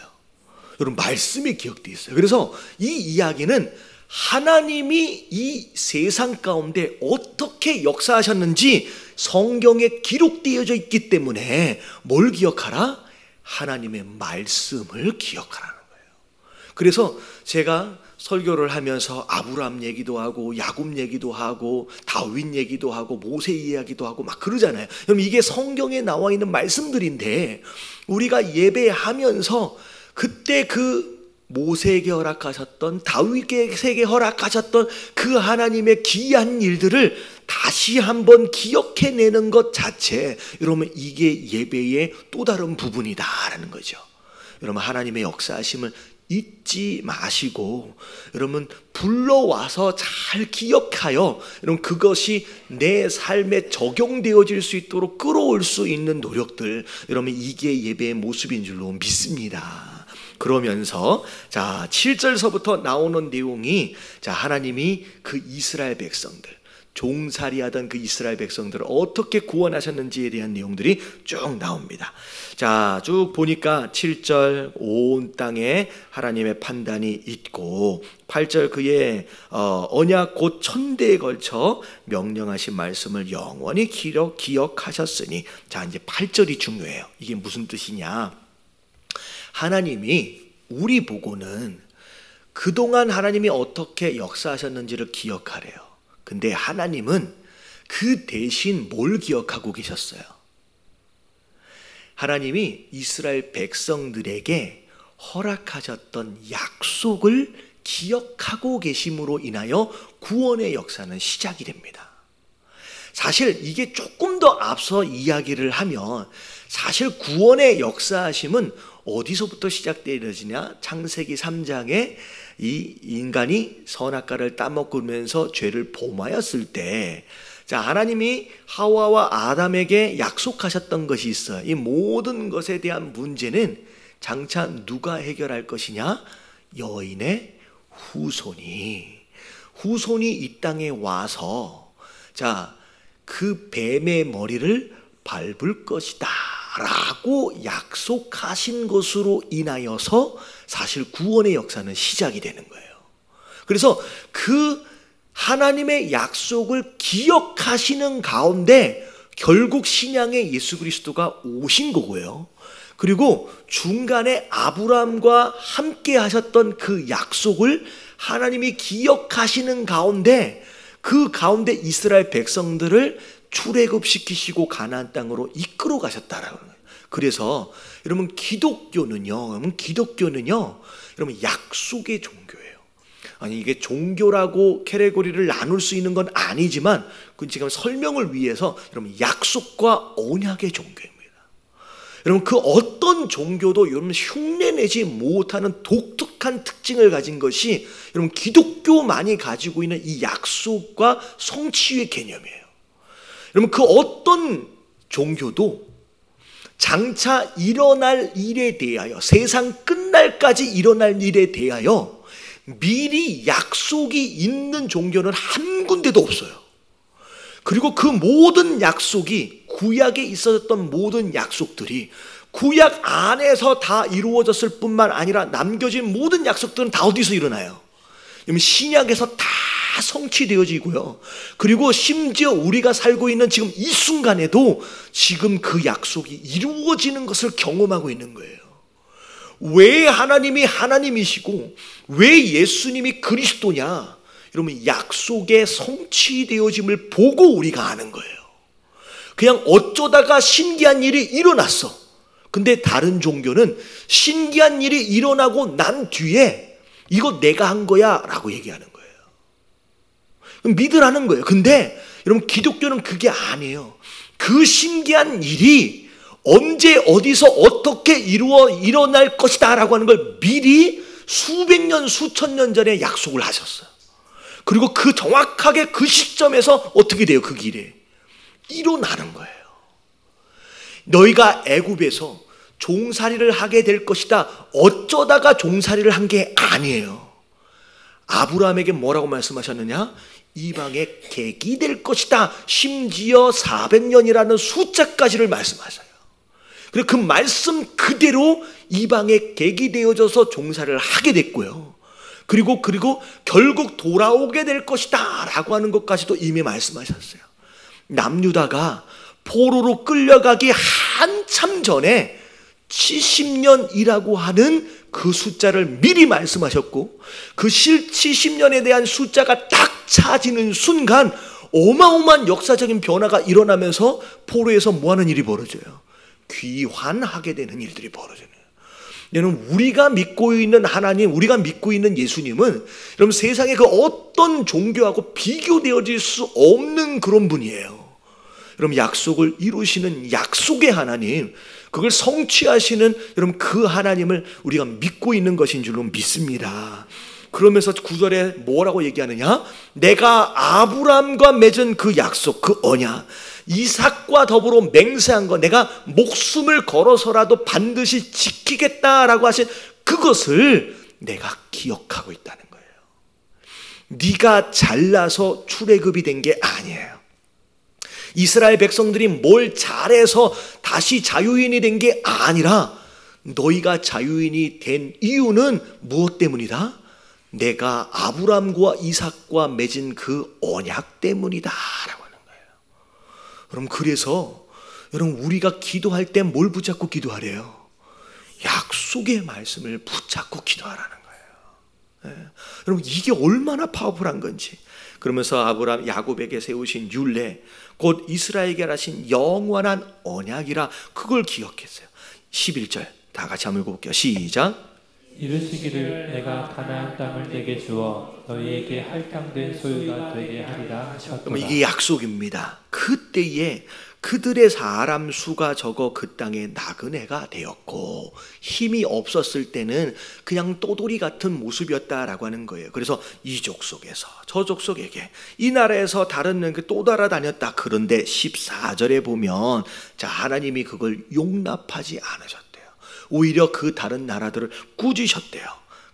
여러분 말씀에 기록되어 있어요. 그래서 이 이야기는 하나님이 이 세상 가운데 어떻게 역사하셨는지 성경에 기록되어져 있기 때문에 뭘 기억하라? 하나님의 말씀을 기억하라는 거예요. 그래서 제가 설교를 하면서 아브라함 얘기도 하고 야곱 얘기도 하고 다윗 얘기도 하고 모세 이야기도 하고 막 그러잖아요. 그럼 이게 성경에 나와 있는 말씀들인데 우리가 예배하면서 그때 그 모세에게 허락하셨던 다윗에게 허락하셨던 그 하나님의 귀한 일들을 다시 한번 기억해내는 것 자체, 여러분 이게 예배의 또 다른 부분이다라는 거죠. 여러분 하나님의 역사하심을 잊지 마시고 여러분 불러와서 잘 기억하여 여러분 그것이 내 삶에 적용되어질 수 있도록 끌어올 수 있는 노력들, 여러분 이게 예배의 모습인 줄로 믿습니다. 그러면서 자 7절서부터 나오는 내용이 자 하나님이 그 이스라엘 백성들 종살이하던 그 이스라엘 백성들을 어떻게 구원하셨는지에 대한 내용들이 쭉 나옵니다. 자, 쭉 보니까 7절 온 땅에 하나님의 판단이 있고 8절 그의 언약 곧 천대에 걸쳐 명령하신 말씀을 영원히 기억하셨으니 자 이제 8절이 중요해요. 이게 무슨 뜻이냐? 하나님이 우리 보고는 그동안 하나님이 어떻게 역사하셨는지를 기억하래요. 근데 하나님은 그 대신 뭘 기억하고 계셨어요? 하나님이 이스라엘 백성들에게 허락하셨던 약속을 기억하고 계심으로 인하여 구원의 역사는 시작이 됩니다. 사실 이게 조금 더 앞서 이야기를 하면 사실 구원의 역사하심은 어디서부터 시작되어지냐? 창세기 3장에 이 인간이 선악과를 따먹으면서 죄를 범하였을 때 자 하나님이 하와와 아담에게 약속하셨던 것이 있어요. 이 모든 것에 대한 문제는 장차 누가 해결할 것이냐? 여인의 후손이 이 땅에 와서 자, 그 뱀의 머리를 밟을 것이다 라고 약속하신 것으로 인하여서 사실 구원의 역사는 시작이 되는 거예요. 그래서 그 하나님의 약속을 기억하시는 가운데 결국 신약의 예수 그리스도가 오신 거고요. 그리고 중간에 아브라함과 함께 하셨던 그 약속을 하나님이 기억하시는 가운데 그 가운데 이스라엘 백성들을 출애굽시키시고 가나안 땅으로 이끌어 가셨다라는 거예요. 그래서 여러분 기독교는요, 여러분 약속의 종교예요. 아니 이게 종교라고 캐테고리를 나눌 수 있는 건 아니지만 그건 지금 설명을 위해서 여러분 약속과 언약의 종교입니다. 여러분 그 어떤 종교도 여러분 흉내내지 못하는 독특한 특징을 가진 것이 여러분 기독교만이 가지고 있는 이 약속과 성취의 개념이에요. 여러분 그 어떤 종교도 장차 일어날 일에 대하여 세상 끝날까지 일어날 일에 대하여 미리 약속이 있는 종교는 한 군데도 없어요. 그리고 그 모든 약속이 구약에 있었던 모든 약속들이 구약 안에서 다 이루어졌을 뿐만 아니라 남겨진 모든 약속들은 다 어디서 일어나요? 신약에서 다 성취되어지고요. 그리고 심지어 우리가 살고 있는 지금 이 순간에도 지금 그 약속이 이루어지는 것을 경험하고 있는 거예요. 왜 하나님이 하나님이시고 왜 예수님이 그리스도냐? 여러분 약속의 성취되어짐을 보고 우리가 아는 거예요. 그냥 어쩌다가 신기한 일이 일어났어. 근데 다른 종교는 신기한 일이 일어나고 난 뒤에 이거 내가 한 거야 라고 얘기하는 거예요. 믿으라는 거예요. 근데 여러분 기독교는 그게 아니에요. 그 신기한 일이 언제 어디서 어떻게 일어날 것이다 라고 하는 걸 미리 수백 년 수천 년 전에 약속을 하셨어요. 그리고 그 정확하게 그 시점에서 어떻게 돼요? 그 길에 일어나는 거예요. 너희가 애굽에서 종살이를 하게 될 것이다. 어쩌다가 종살이를 한 게 아니에요. 아브라함에게 뭐라고 말씀하셨느냐? 이방의 객이 될 것이다. 심지어 400년이라는 숫자까지를 말씀하셔요. 그리고 그 말씀 그대로 이방의 객이 되어져서 종살이를 하게 됐고요. 그리고 결국 돌아오게 될 것이다 라고 하는 것까지도 이미 말씀하셨어요. 남유다가 포로로 끌려가기 한참 전에 70년이라고 하는 그 숫자를 미리 말씀하셨고 그 70년에 대한 숫자가 딱 차지는 순간 어마어마한 역사적인 변화가 일어나면서 포로에서 뭐하는 일이 벌어져요? 귀환하게 되는 일들이 벌어져요. 여러분 우리가 믿고 있는 하나님, 우리가 믿고 있는 예수님은 여러분 세상의 그 어떤 종교하고 비교되어질 수 없는 그런 분이에요. 여러분 약속을 이루시는 약속의 하나님, 그걸 성취하시는 여러분 그 하나님을 우리가 믿고 있는 것인 줄로 믿습니다. 그러면서 9절에 뭐라고 얘기하느냐? 내가 아브라함과 맺은 그 약속, 그 언약, 이삭과 더불어 맹세한 거 내가 목숨을 걸어서라도 반드시 지키겠다라고 하신 그것을 내가 기억하고 있다는 거예요. 네가 잘나서 출애굽이 된 게 아니에요. 이스라엘 백성들이 뭘 잘해서 다시 자유인이 된 게 아니라 너희가 자유인이 된 이유는 무엇 때문이다? 내가 아브라함과 이삭과 맺은 그 언약 때문이다 라고 하는 거예요. 여러분 그래서 여러분 우리가 기도할 때 뭘 붙잡고 기도하래요? 약속의 말씀을 붙잡고 기도하라는 거예요. 네. 여러분 이게 얼마나 파워풀한 건지. 그러면서 아브라함 야곱에게 세우신 율례 곧 이스라엘에게 하신 영원한 언약이라 그걸 기억했어요. 11절 다 같이 한번 읽어볼게요. 시작. 이르시기를 내가 가나안 땅을 내게 주어 너희에게 할당된 소유가 되게 하리라 하셨도다. 이게 약속입니다. 그때에 그들의 사람 수가 적어 그 땅에 나그네가 되었고 힘이 없었을 때는 그냥 또돌이 같은 모습이었다라고 하는 거예요. 그래서 이 족속에서 저 족속에게 이 나라에서 다른 또 따라다녔다. 그런데 14절에 보면 자 하나님이 그걸 용납하지 않으셨대요. 오히려 그 다른 나라들을 꾸짖으셨대요.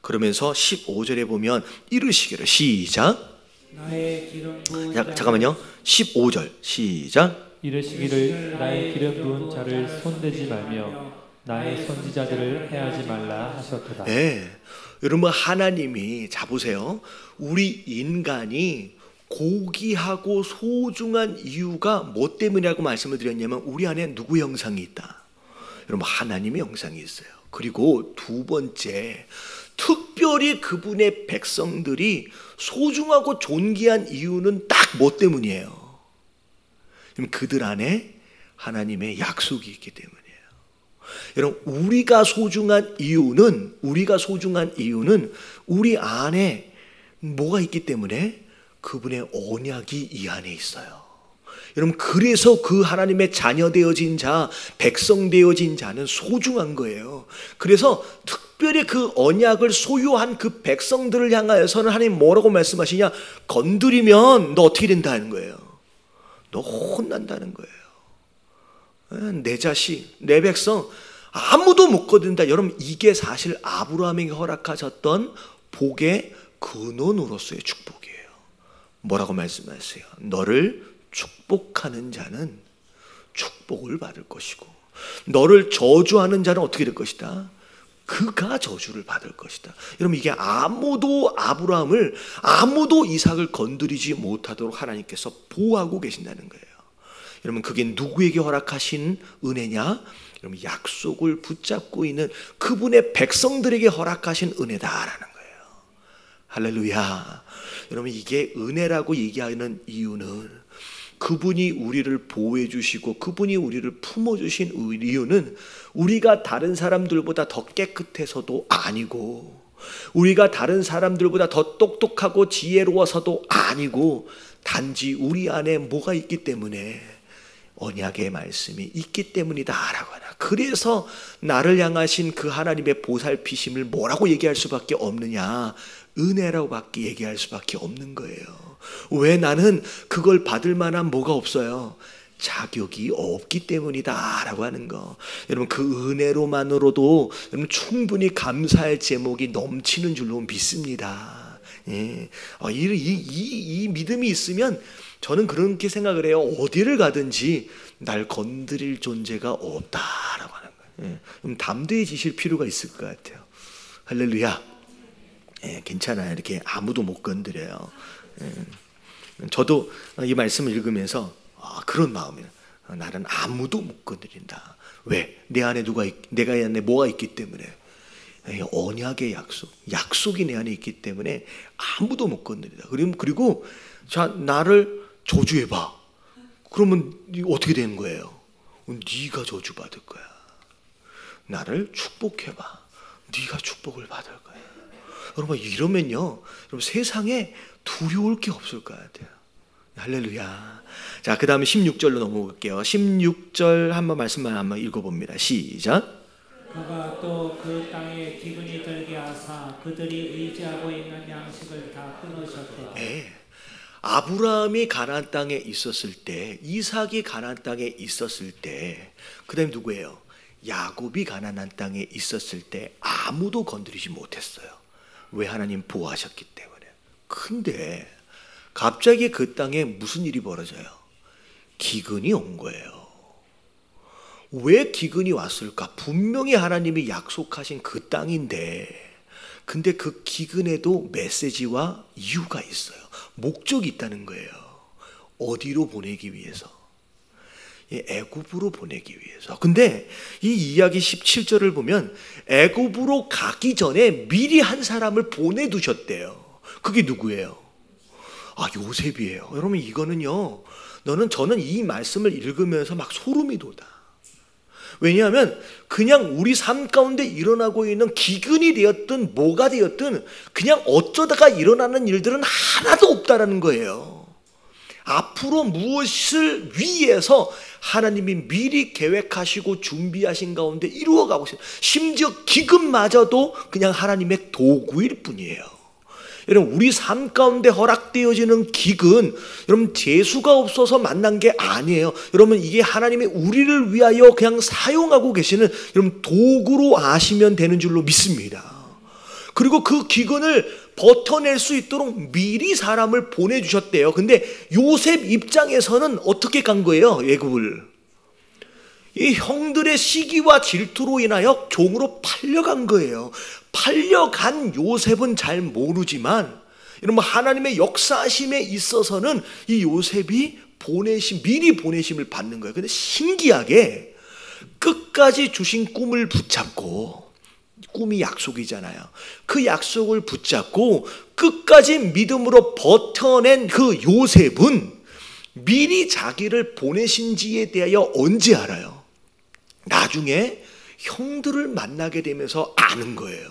그러면서 15절에 보면 이르시기를, 시작. 나의 기름 부은 잠깐만요. 15절 시작. 이르시기를 나의 기름 부은 자를 손대지 말며 나의 선지자들을 해하지 말라 하셨도다. 네. 여러분, 하나님이, 자 보세요, 우리 인간이 고귀하고 소중한 이유가 뭐 때문이라고 말씀을 드렸냐면, 우리 안에 누구 형상이 있다? 여러분, 하나님의 형상이 있어요. 그리고 두 번째, 특별히 그분의 백성들이 소중하고 존귀한 이유는 딱 뭐 때문이에요? 그들 안에 하나님의 약속이 있기 때문이에요. 여러분, 우리가 소중한 이유는 우리 안에 뭐가 있기 때문에? 그분의 언약이 이 안에 있어요. 여러분, 그래서 그 하나님의 자녀 되어진 자, 백성 되어진 자는 소중한 거예요. 그래서 특별히 그 언약을 소유한 그 백성들을 향하여서는 하나님 뭐라고 말씀하시냐? 건드리면 너 어떻게 된다는 거예요? 너 혼난다는 거예요. 내 자식, 내 백성 아무도 못 건든다. 여러분, 이게 사실 아브라함에게 허락하셨던 복의 근원으로서의 축복이에요. 뭐라고 말씀하세요? 너를 축복하는 자는 축복을 받을 것이고, 너를 저주하는 자는 어떻게 될 것이다? 그가 저주를 받을 것이다. 여러분, 이게 아무도 이삭을 건드리지 못하도록 하나님께서 보호하고 계신다는 거예요. 여러분, 그게 누구에게 허락하신 은혜냐? 여러분, 약속을 붙잡고 있는 그분의 백성들에게 허락하신 은혜다라는 거예요. 할렐루야. 여러분, 이게 은혜라고 얘기하는 이유는, 그분이 우리를 보호해 주시고 그분이 우리를 품어 주신 이유는 우리가 다른 사람들보다 더 깨끗해서도 아니고, 우리가 다른 사람들보다 더 똑똑하고 지혜로워서도 아니고, 단지 우리 안에 뭐가 있기 때문에? 언약의 말씀이 있기 때문이다라고 하나. 그래서 나를 향하신 그 하나님의 보살피심을 뭐라고 얘기할 수밖에 없느냐? 은혜라고 밖에 얘기할 수밖에 없는 거예요. 왜? 나는 그걸 받을 만한 뭐가 없어요? 자격이 없기 때문이다 라고 하는 거. 여러분, 그 은혜로만으로도 여러분 충분히 감사할 제목이 넘치는 줄로 믿습니다. 예. 이 믿음이 있으면 저는 그렇게 생각을 해요. 어디를 가든지 날 건드릴 존재가 없다라고 하는 거예요. 예. 그럼 담대해지실 필요가 있을 것 같아요. 할렐루야. 예, 괜찮아요. 이렇게 아무도 못 건드려요. 예. 저도 이 말씀을 읽으면서 그런 마음이에요. 나는 아무도 못 건드린다. 왜? 내 안에 내가 안에 뭐가 있기 때문에? 언약의 약속이 내 안에 있기 때문에 아무도 못 건드린다. 그리고 자, 나를 저주해봐. 그러면 어떻게 되는 거예요? 네가 저주받을 거야. 나를 축복해봐. 네가 축복을 받을 거야. 여러분, 이러면요, 여러분 세상에 두려울 게 없을 것 같아요. 할렐루야. 자, 그 다음에 16절로 넘어갈게요. 16절 말씀만 한번 읽어봅니다. 시작. 그가 또 그 땅에 기근이 들게 하사 그들이 의지하고 있는 양식을 다 끊으셨더라. 네. 아브라함이 가나안 땅에 있었을 때, 이삭이 가나안 땅에 있었을 때, 그 다음에 누구예요? 야곱이 가나안 땅에 있었을 때 아무도 건드리지 못했어요. 왜? 하나님 보호하셨기 때문에. 근데 갑자기 그 땅에 무슨 일이 벌어져요? 기근이 온 거예요. 왜 기근이 왔을까? 분명히 하나님이 약속하신 그 땅인데, 근데 그 기근에도 메시지와 이유가 있어요. 목적이 있다는 거예요. 어디로 보내기 위해서? 애굽으로 보내기 위해서. 근데 이 이야기 17절을 보면 애굽으로 가기 전에 미리 한 사람을 보내두셨대요. 그게 누구예요? 요셉이에요. 여러분, 이거는요, 저는 이 말씀을 읽으면서 막 소름이 돋아. 왜냐하면 그냥 우리 삶 가운데 일어나고 있는 기근이 되었든 뭐가 되었든 그냥 어쩌다가 일어나는 일들은 하나도 없다라는 거예요. 앞으로 무엇을 위해서 하나님이 미리 계획하시고 준비하신 가운데 이루어가고 있어요. 심지어 기근마저도 그냥 하나님의 도구일 뿐이에요. 여러분, 우리 삶 가운데 허락되어지는 기근, 여러분 재수가 없어서 만난 게 아니에요. 여러분, 이게 하나님이 우리를 위하여 그냥 사용하고 계시는 여러분 도구로 아시면 되는 줄로 믿습니다. 그리고 그 기근을 버텨낼 수 있도록 미리 사람을 보내주셨대요. 근데 요셉 입장에서는 어떻게 간 거예요? 애굽을. 이 형들의 시기와 질투로 인하여 종으로 팔려간 거예요. 팔려간 요셉은 잘 모르지만 여러분, 하나님의 역사심에 있어서는 이 요셉이 미리 보내심을 받는 거예요. 근데 신기하게 끝까지 주신 꿈을 붙잡고, 꿈이 약속이잖아요. 그 약속을 붙잡고 끝까지 믿음으로 버텨낸 그 요셉은 미리 자기를 보내신지에 대하여 언제 알아요? 나중에 형들을 만나게 되면서 아는 거예요.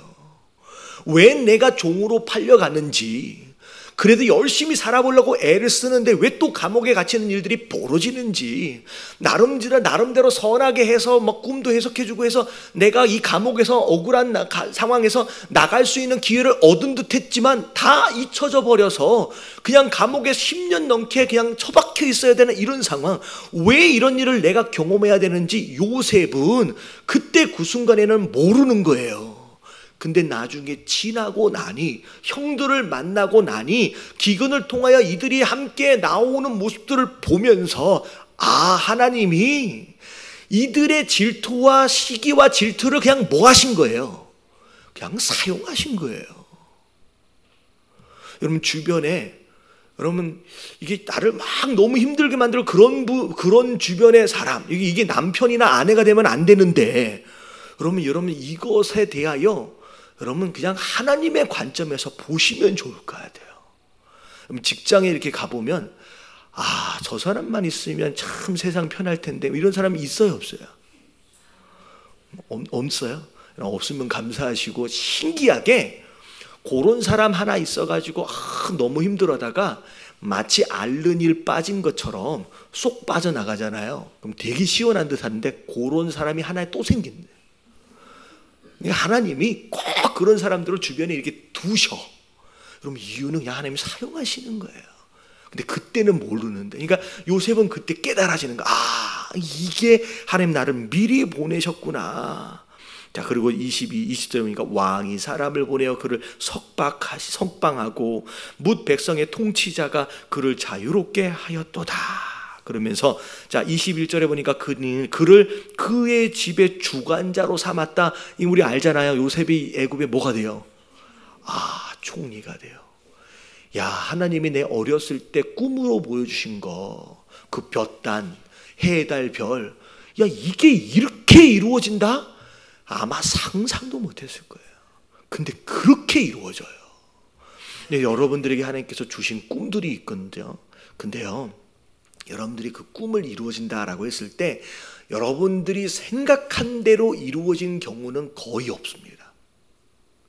왜 내가 종으로 팔려갔는지, 그래도 열심히 살아보려고 애를 쓰는데 왜 또 감옥에 갇히는 일들이 벌어지는지, 나름대로 선하게 해서 막 꿈도 해석해주고 해서 내가 이 감옥에서 억울한 상황에서 나갈 수 있는 기회를 얻은 듯 했지만 다 잊혀져 버려서 그냥 감옥에 10년 넘게 그냥 처박혀 있어야 되는 이런 상황, 왜 이런 일을 내가 경험해야 되는지 요셉은 그때 그 순간에는 모르는 거예요. 근데 나중에 지나고 나니, 형들을 만나고 나니, 기근을 통하여 이들이 함께 나오는 모습들을 보면서 하나님이 이들의 질투와 시기와 질투를 그냥 뭐 하신 거예요? 그냥 사용하신 거예요. 여러분, 주변에 이게 나를 막 너무 힘들게 만들 그런 주변의 사람, 이게 남편이나 아내가 되면 안 되는데, 여러분 이것에 대하여 여러분 그냥 하나님의 관점에서 보시면 좋을 것 같아요. 직장에 이렇게 가보면 저 사람만 있으면 참 세상 편할 텐데, 이런 사람이 있어요, 없어요? 없어요? 없으면 감사하시고, 신기하게 그런 사람 하나 있어가지고 너무 힘들어하다가 마치 앓는 일 빠진 것처럼 쏙 빠져나가잖아요. 그럼 되게 시원한 듯 하는데 그런 사람이 하나 또 생긴대. 하나님이 꼭 그런 사람들을 주변에 이렇게 두셔. 그럼 이유는 그냥 하나님이 사용하시는 거예요. 근데 그때는 모르는데, 그러니까 요셉은 그때 깨달아지는 거야. 이게 하나님 나를 미리 보내셨구나. 자, 그리고 20절 보니까 왕이 사람을 보내어 그를 석방하고 뭇 백성의 통치자가 그를 자유롭게 하였도다. 그러면서 자, 21절에 보니까 그를 그의 집의 주관자로 삼았다. 우리 알잖아요. 요셉이 애굽에 뭐가 돼요? 총리가 돼요. 야, 하나님이 내 어렸을 때 꿈으로 보여주신 거, 그 볕단, 해, 달, 별, 야, 이게 이렇게 이루어진다? 아마 상상도 못했을 거예요. 근데 그렇게 이루어져요. 근데 여러분들에게 하나님께서 주신 꿈들이 있거든요. 근데요, 여러분들이 그 꿈을 이루어진다라고 했을 때 여러분들이 생각한 대로 이루어진 경우는 거의 없습니다.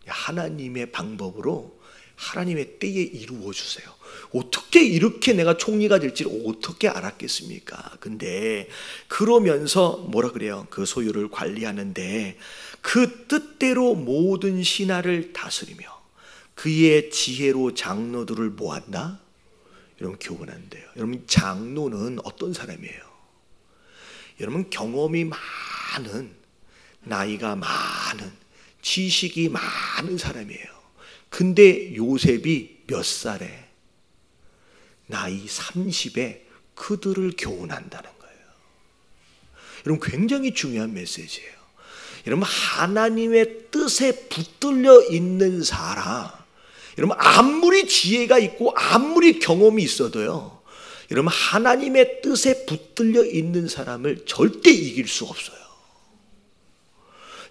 하나님의 방법으로 하나님의 때에 이루어 주세요. 어떻게 이렇게 내가 총리가 될지를 어떻게 알았겠습니까? 근데 그러면서 뭐라 그래요? 그 소유를 관리하는데 그 뜻대로 모든 신하를 다스리며 그의 지혜로 장로들을 모았나? 여러분, 교훈한대요. 여러분, 장로는 어떤 사람이에요? 여러분, 경험이 많은, 나이가 많은, 지식이 많은 사람이에요. 근데 요셉이 몇 살에? 나이 30에 그들을 교훈한다는 거예요. 여러분, 굉장히 중요한 메시지예요. 여러분, 하나님의 뜻에 붙들려 있는 사람, 여러분, 아무리 지혜가 있고 아무리 경험이 있어도요, 여러분, 하나님의 뜻에 붙들려 있는 사람을 절대 이길 수 없어요.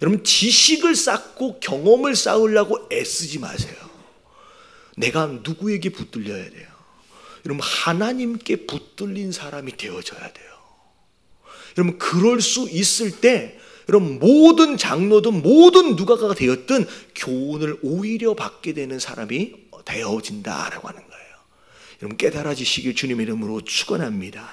여러분, 지식을 쌓고 경험을 쌓으려고 애쓰지 마세요. 내가 누구에게 붙들려야 돼요? 여러분, 하나님께 붙들린 사람이 되어져야 돼요. 여러분, 그럴 수 있을 때 여러분, 모든 장로든 모든 누가가 되었든 교훈을 오히려 받게 되는 사람이 되어진다라고 하는 거예요. 여러분, 깨달아지시길 주님의 이름으로 축원합니다.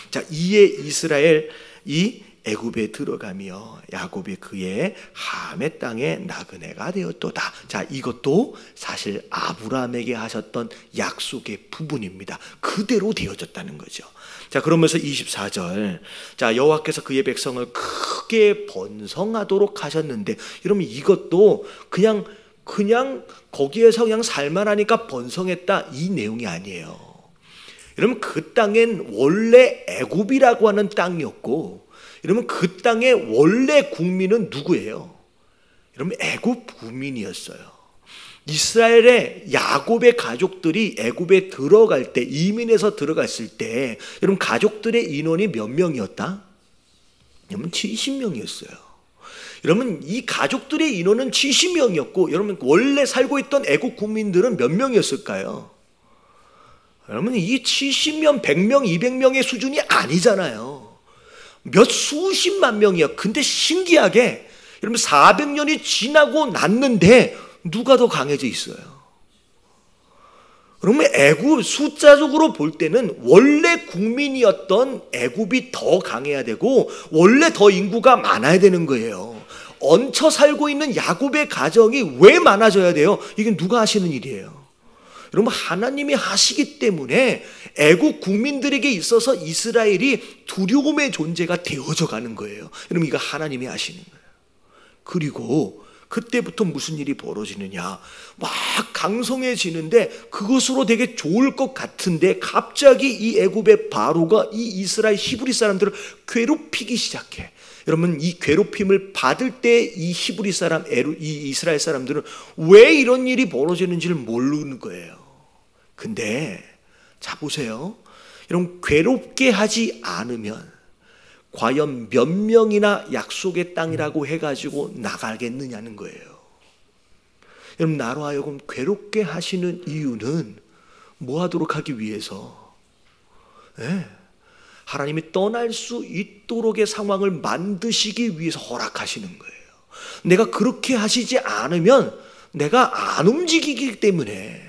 자, 이에 이스라엘 이 애굽에 들어가며 야곱이 그의 함의 땅에 나그네가 되었도다. 자, 이것도 사실 아브라함에게 하셨던 약속의 부분입니다. 그대로 되어졌다는 거죠. 자, 그러면서 24절, 자, 여호와께서 그의 백성을 크게 번성하도록 하셨는데, 여러분, 이것도 그냥 그냥 거기에서 그냥 살만하니까 번성했다, 이 내용이 아니에요. 여러분, 그 땅엔 원래 애굽이라고 하는 땅이었고, 여러분 그 땅의 원래 국민은 누구예요? 여러분 애굽 국민이었어요. 이스라엘의 야곱의 가족들이 애굽에 들어갈 때, 이민해서 들어갔을 때 여러분 가족들의 인원이 몇 명이었다? 여러분 70명이었어요. 여러분 이 가족들의 인원은 70명이었고 여러분 원래 살고 있던 애굽 국민들은 몇 명이었을까요? 여러분 이 70명, 100명, 200명의 수준이 아니잖아요. 몇 수십만 명이야. 근데 신기하게 여러분 400년이 지나고 났는데 누가 더 강해져 있어요? 그러면 애굽 숫자적으로 볼 때는 원래 국민이었던 애굽이 더 강해야 되고 원래 더 인구가 많아야 되는 거예요. 얹혀 살고 있는 야곱의 가정이 왜 많아져야 돼요? 이게 누가 하시는 일이에요? 여러분 하나님이 하시기 때문에 애국 국민들에게 있어서 이스라엘이 두려움의 존재가 되어져 가는 거예요. 여러분 이거 하나님이 하시는 거예요. 그리고 그때부터 무슨 일이 벌어지느냐, 막 강성해지는데 그것으로 되게 좋을 것 같은데 갑자기 이 애굽의 바로가 이 이스라엘 히브리 사람들을 괴롭히기 시작해. 여러분 이 괴롭힘을 받을 때 이 히브리 사람, 이 이스라엘 사람들은 왜 이런 일이 벌어지는지를 모르는 거예요. 근데 자 보세요. 여러분 괴롭게 하지 않으면 과연 몇 명이나 약속의 땅이라고 해가지고 나가겠느냐는 거예요. 여러분 나로 하여금 괴롭게 하시는 이유는 뭐 하도록 하기 위해서? 하나님이 떠날 수 있도록의 상황을 만드시기 위해서 허락하시는 거예요. 내가 그렇게 하시지 않으면 내가 안 움직이기 때문에.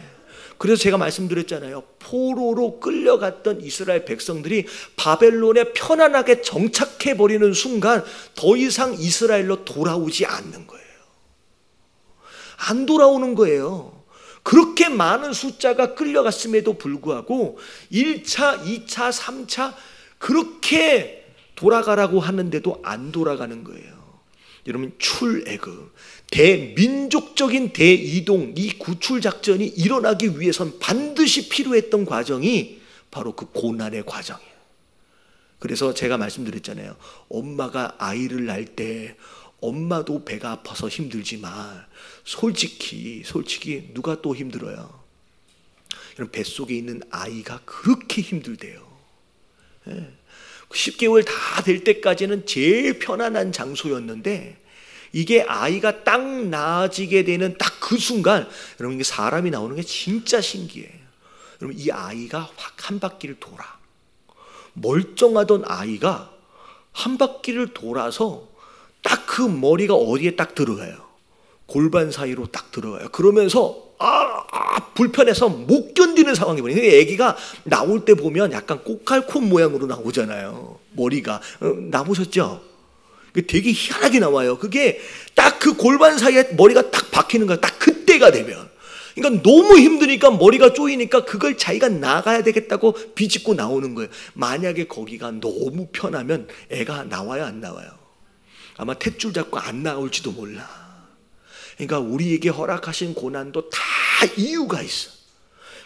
그래서 제가 말씀드렸잖아요. 포로로 끌려갔던 이스라엘 백성들이 바벨론에 편안하게 정착해버리는 순간 더 이상 이스라엘로 돌아오지 않는 거예요. 안 돌아오는 거예요. 그렇게 많은 숫자가 끌려갔음에도 불구하고 1차, 2차, 3차 그렇게 돌아가라고 하는데도 안 돌아가는 거예요. 여러분 출애굽, 대민족적인 대이동, 이 구출 작전이 일어나기 위해선 반드시 필요했던 과정이 바로 그 고난의 과정이에요. 그래서 제가 말씀드렸잖아요. 엄마가 아이를 낳을 때 엄마도 배가 아파서 힘들지만 솔직히 누가 또 힘들어요? 여러분 뱃속에 있는 아이가 그렇게 힘들대요. 10개월 다 될 때까지는 제일 편안한 장소였는데 이게 아이가 딱 나아지게 되는 딱 그 순간 여러분 이게 사람이 나오는 게 진짜 신기해요. 여러분 이 아이가 확 한 바퀴를 돌아. 멀쩡하던 아이가 한 바퀴를 돌아서 딱 그 머리가 어디에 딱 들어가요. 골반 사이로 딱 들어가요. 그러면서 불편해서 못 견디는 상황이 벌어요. 애기가 나올 때 보면 약간 꼬깔콘 모양으로 나오잖아요. 머리가 나보셨죠? 되게 희한하게 나와요. 그게 딱 그 골반 사이에 머리가 딱 박히는 거야. 딱 그때가 되면. 그러니까 너무 힘드니까 머리가 쪼이니까 그걸 자기가 나가야 되겠다고 비집고 나오는 거예요. 만약에 거기가 너무 편하면 애가 나와요, 안 나와요? 아마 탯줄 잡고 안 나올지도 몰라. 그러니까 우리에게 허락하신 고난도 다 이유가 있어.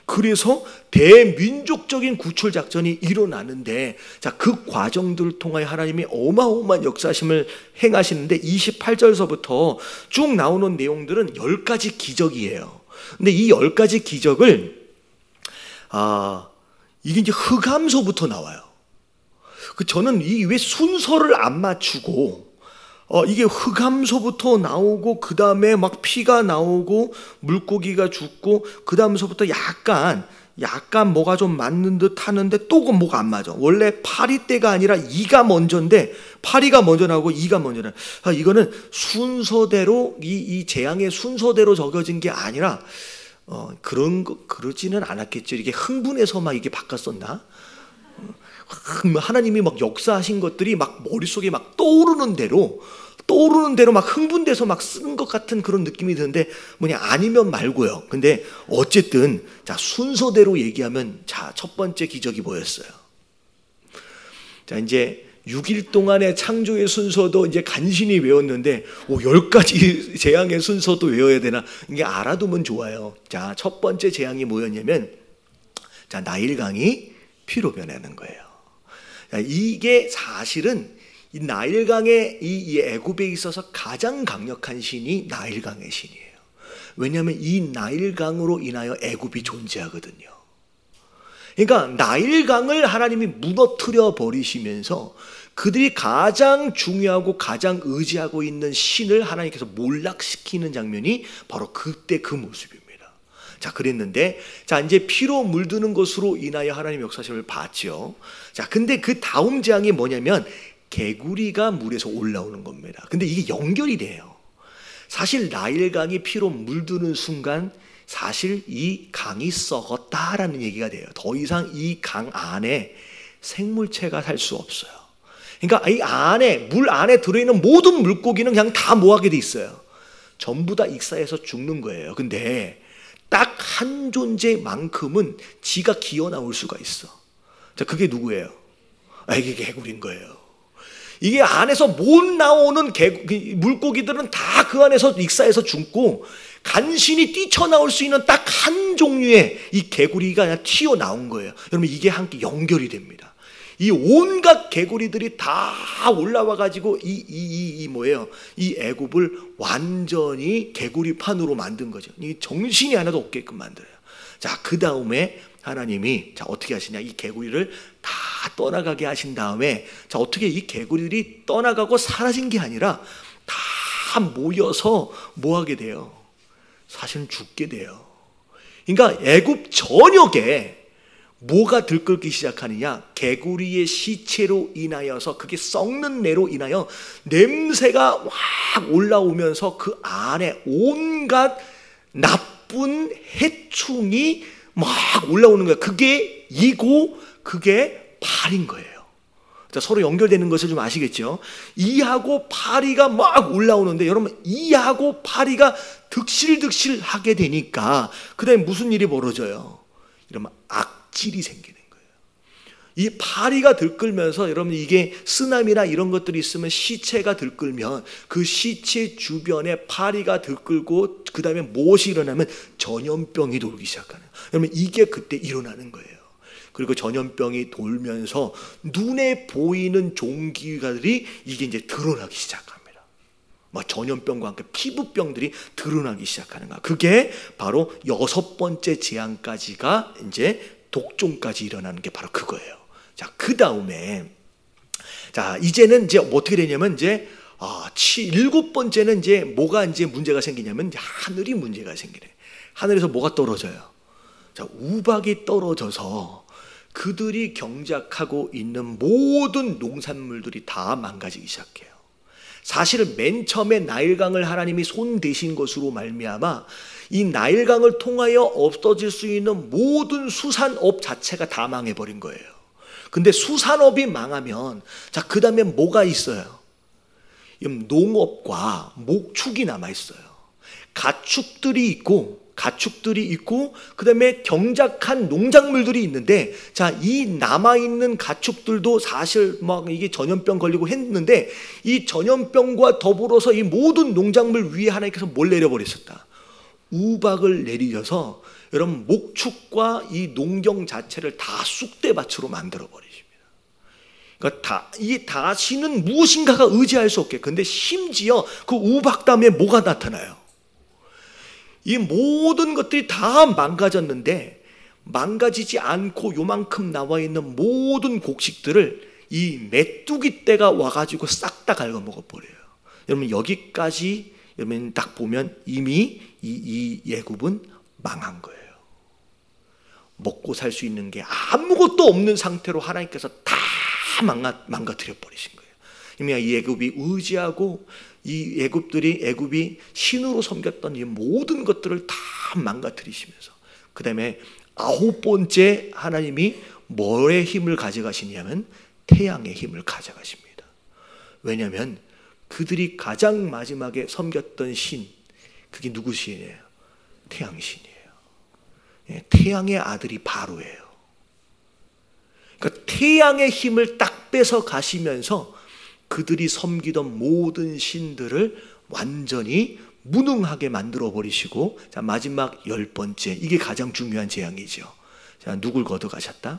그래서 대민족적인 구출 작전이 일어나는데 자, 그 과정들을 통하여 하나님이 어마어마한 역사심을 행하시는데 28절서부터 쭉 나오는 내용들은 10가지 기적이에요. 근데 이 10가지 기적을 이게 이제 흑암서부터 나와요. 저는 이 왜 순서를 안 맞추고 이게 흑암서부터 나오고 그 다음에 막 피가 나오고 물고기가 죽고 그 다음서부터 약간 뭐가 좀 맞는 듯 하는데 또 뭐가 안 맞아. 원래 파리 때가 아니라 이가 먼저인데 파리가 먼저 나오고 이가 먼저 나와요. 이거는 순서대로 이 재앙의 순서대로 적어진 게 아니라 그러지는 않았겠죠. 이게 흥분해서 막 이게 바꿨었나? 하나님이 막 역사하신 것들이 막 머릿속에 막 떠오르는 대로 막 흥분돼서 막 쓰는 것 같은 그런 느낌이 드는데 아니면 말고요. 근데 어쨌든 자 순서대로 얘기하면 자 첫 번째 기적이 뭐였어요? 자 이제 6일 동안의 창조의 순서도 이제 간신히 외웠는데 10가지 재앙의 순서도 외워야 되나? 이게 알아두면 좋아요. 자, 첫 번째 재앙이 뭐였냐면 자, 나일강이 피로 변하는 거예요. 자, 이게 사실은 이 나일강의 이 애굽에 있어서 가장 강력한 신이 나일강의 신이에요. 왜냐하면 이 나일강으로 인하여 애굽이 존재하거든요. 그러니까 나일강을 하나님이 무너뜨려 버리시면서 그들이 가장 중요하고 가장 의지하고 있는 신을 하나님께서 몰락시키는 장면이 바로 그때 그 모습입니다. 자, 그랬는데 자, 이제 피로 물드는 것으로 인하여 하나님의 역사심을 봤죠. 자, 근데 그 다음 재앙이 뭐냐면 개구리가 물에서 올라오는 겁니다. 근데 이게 연결이 돼요. 사실 나일강이 피로 물드는 순간 사실 이 강이 썩었다라는 얘기가 돼요. 더 이상 이 강 안에 생물체가 살 수 없어요. 그러니까 이 안에, 물 안에 들어있는 모든 물고기는 그냥 다 뭐하게 돼 있어요. 전부 다 익사해서 죽는 거예요. 근데 딱 한 존재만큼은 지가 기어 나올 수가 있어. 자, 그게 누구예요? 이게 개구리인 거예요. 이게 안에서 못 나오는 물고기들은 다 그 안에서 익사해서 죽고 간신히 뛰쳐나올 수 있는 딱 한 종류의 이 개구리가 그냥 튀어나온 거예요. 여러분, 이게 함께 연결이 됩니다. 이 온갖 개구리들이 다 올라와가지고 뭐예요? 이 애굽을 완전히 개구리판으로 만든 거죠. 이 정신이 하나도 없게끔 만들어요. 자, 그 다음에 하나님이 자, 어떻게 하시냐? 이 개구리를 다 떠나가게 하신 다음에 자, 어떻게 이 개구리들이 떠나가고 사라진 게 아니라 다 모여서 뭐 하게 돼요? 사실은 죽게 돼요. 그러니까 애굽 전역에 뭐가 들끓기 시작하느냐? 개구리의 시체로 인하여서 그게 썩는 내로 인하여 냄새가 확 올라오면서 그 안에 온갖 나쁜 해충이 막 올라오는 거예요. 그게 이고 그게 팔인 거예요. 자, 서로 연결되는 것을 좀 아시겠죠? 이하고 파리가 막 올라오는데 여러분, 이하고 파리가 득실득실 하게 되니까 그 다음에 무슨 일이 벌어져요? 이러면 악질이 생기는 거예요. 이 파리가 들끓면서 여러분, 이게 쓰나미나 이런 것들이 있으면 시체가 들끓면 그 시체 주변에 파리가 들끓고 그 다음에 무엇이 일어나면 전염병이 돌기 시작하는 거예요. 여러분, 이게 그때 일어나는 거예요. 그리고 전염병이 돌면서 눈에 보이는 종기들이 이게 이제 드러나기 시작합니다. 막 전염병과 함께 피부병들이 드러나기 시작하는 거야. 그게 바로 6번째 재앙까지가 이제 독종까지 일어나는 게 바로 그거예요. 자, 그 다음에 자, 이제는 이제 어떻게 되냐면 이제 7번째는 이제 뭐가 이제 문제가 생기냐면 이제 하늘이 문제가 생기네. 하늘에서 뭐가 떨어져요? 자, 우박이 떨어져서 그들이 경작하고 있는 모든 농산물들이 다 망가지기 시작해요. 사실은 맨 처음에 나일강을 하나님이 손 대신 것으로 말미암아 이 나일강을 통하여 없어질 수 있는 모든 수산업 자체가 다 망해버린 거예요. 근데 수산업이 망하면 자, 그 다음에 뭐가 있어요? 농업과 목축이 남아있어요. 가축들이 있고 그 다음에 경작한 농작물들이 있는데 자, 이 남아있는 가축들도 사실 막 이게 전염병 걸리고 했는데 이 전염병과 더불어서 이 모든 농작물 위에 하나님께서 뭘 내려버렸었다? 우박을 내리셔서 여러분, 목축과 이 농경 자체를 다 쑥대밭으로 만들어버리십니다. 그러니까 이 다시는 무엇인가가 의지할 수 없게. 근데 심지어 그 우박 다음에 뭐가 나타나요? 이 모든 것들이 다 망가졌는데 망가지지 않고 요만큼 나와 있는 모든 곡식들을 이 메뚜기 떼가 와가지고 싹 다 갉아먹어버려요. 여러분, 여기까지 여러분 딱 보면 이미 이 애굽은 망한 거예요. 먹고 살 수 있는 게 아무것도 없는 상태로 하나님께서 다 망가뜨려 버리신 거예요. 이미 이 애굽이 의지하고 이 애굽이 신으로 섬겼던 이 모든 것들을 다 망가뜨리시면서 그 다음에 9번째 하나님이 뭐의 힘을 가져가시냐면 태양의 힘을 가져가십니다. 왜냐하면 그들이 가장 마지막에 섬겼던 신, 그게 누구 신이에요? 태양신이에요. 태양의 아들이 바로예요. 그러니까 태양의 힘을 딱 뺏어 가시면서 그들이 섬기던 모든 신들을 완전히 무능하게 만들어 버리시고, 자, 마지막 10번째, 이게 가장 중요한 재앙이죠. 자, 누굴 걷어가셨다?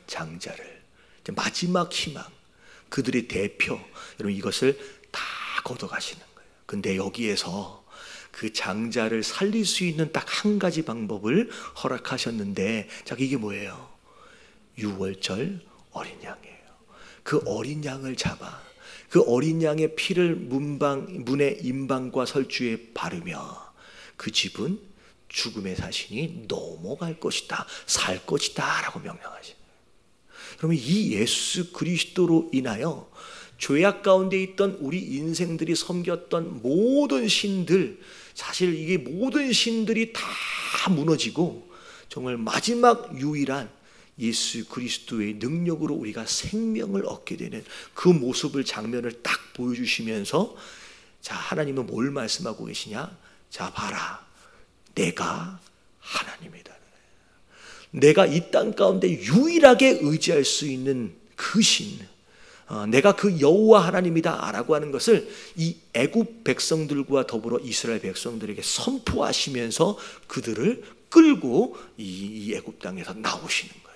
장자를. 마지막 희망, 그들의 대표, 여러분 이것을 다 걷어가시는 거예요. 근데 여기에서 그 장자를 살릴 수 있는 딱 한 가지 방법을 허락하셨는데, 자, 이게 뭐예요? 유월절 어린 양이에요. 그 어린 양을 잡아 그 어린 양의 피를 문의 임방과 설주에 바르며 그 집은 죽음의 사신이 넘어갈 것이다, 살 것이다 라고 명령하시죠. 그러면 이 예수 그리스도로 인하여 죄악 가운데 있던 우리 인생들이 섬겼던 모든 신들, 사실 이게 모든 신들이 다 무너지고 정말 마지막 유일한 예수 그리스도의 능력으로 우리가 생명을 얻게 되는 그 모습을, 장면을 딱 보여주시면서, 자, 하나님은 뭘 말씀하고 계시냐? 자, 봐라, 내가 하나님이다. 내가 이 땅 가운데 유일하게 의지할 수 있는 그 신, 내가 그 여호와 하나님이다 라고 하는 것을 이 애굽 백성들과 더불어 이스라엘 백성들에게 선포하시면서 그들을 끌고 이 애굽 땅에서 나오시는 거예요.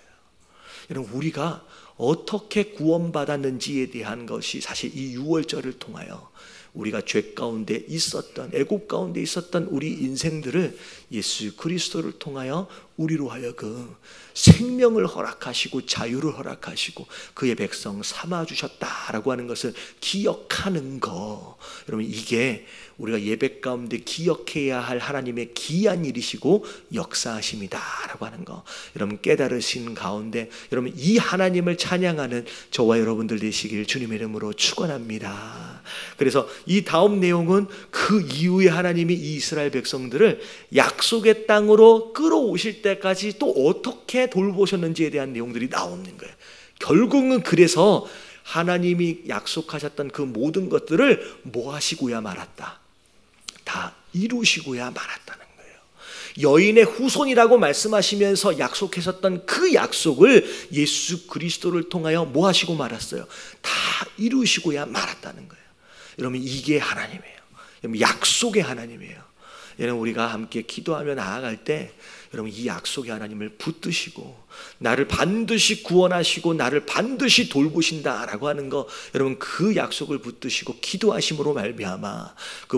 여러분, 우리가 어떻게 구원받았는지에 대한 것이 사실 이 유월절을 통하여 우리가 죄 가운데 있었던, 애굽 가운데 있었던 우리 인생들을 예수 그리스도를 통하여 우리로 하여금 생명을 허락하시고 자유를 허락하시고 그의 백성 삼아주셨다라고 하는 것을 기억하는 거, 여러분 이게 우리가 예배 가운데 기억해야 할 하나님의 귀한 일이시고 역사하심이다라고 하는 거, 여러분 깨달으신 가운데 여러분 이 하나님을 찬양하는 저와 여러분들 되시길 주님의 이름으로 축원합니다. 그래서 이 다음 내용은 그 이후에 하나님이 이 이스라엘 백성들을 약속의 땅으로 끌어오실 때까지 또 어떻게 돌보셨는지에 대한 내용들이 나오는 거예요. 결국은 그래서 하나님이 약속하셨던 그 모든 것들을 뭐 하시고야 말았다? 다 이루시고야 말았다는 거예요. 여인의 후손이라고 말씀하시면서 약속하셨던 그 약속을 예수 그리스도를 통하여 뭐 하시고 말았어요? 다 이루시고야 말았다는 거예요. 여러분 이게 하나님이에요. 여러분 약속의 하나님이에요. 여러분 우리가 함께 기도하며 나아갈 때 여러분 이 약속의 하나님을 붙드시고 나를 반드시 구원하시고 나를 반드시 돌보신다라고 하는 거, 여러분 그 약속을 붙드시고 기도하심으로 말미암아 그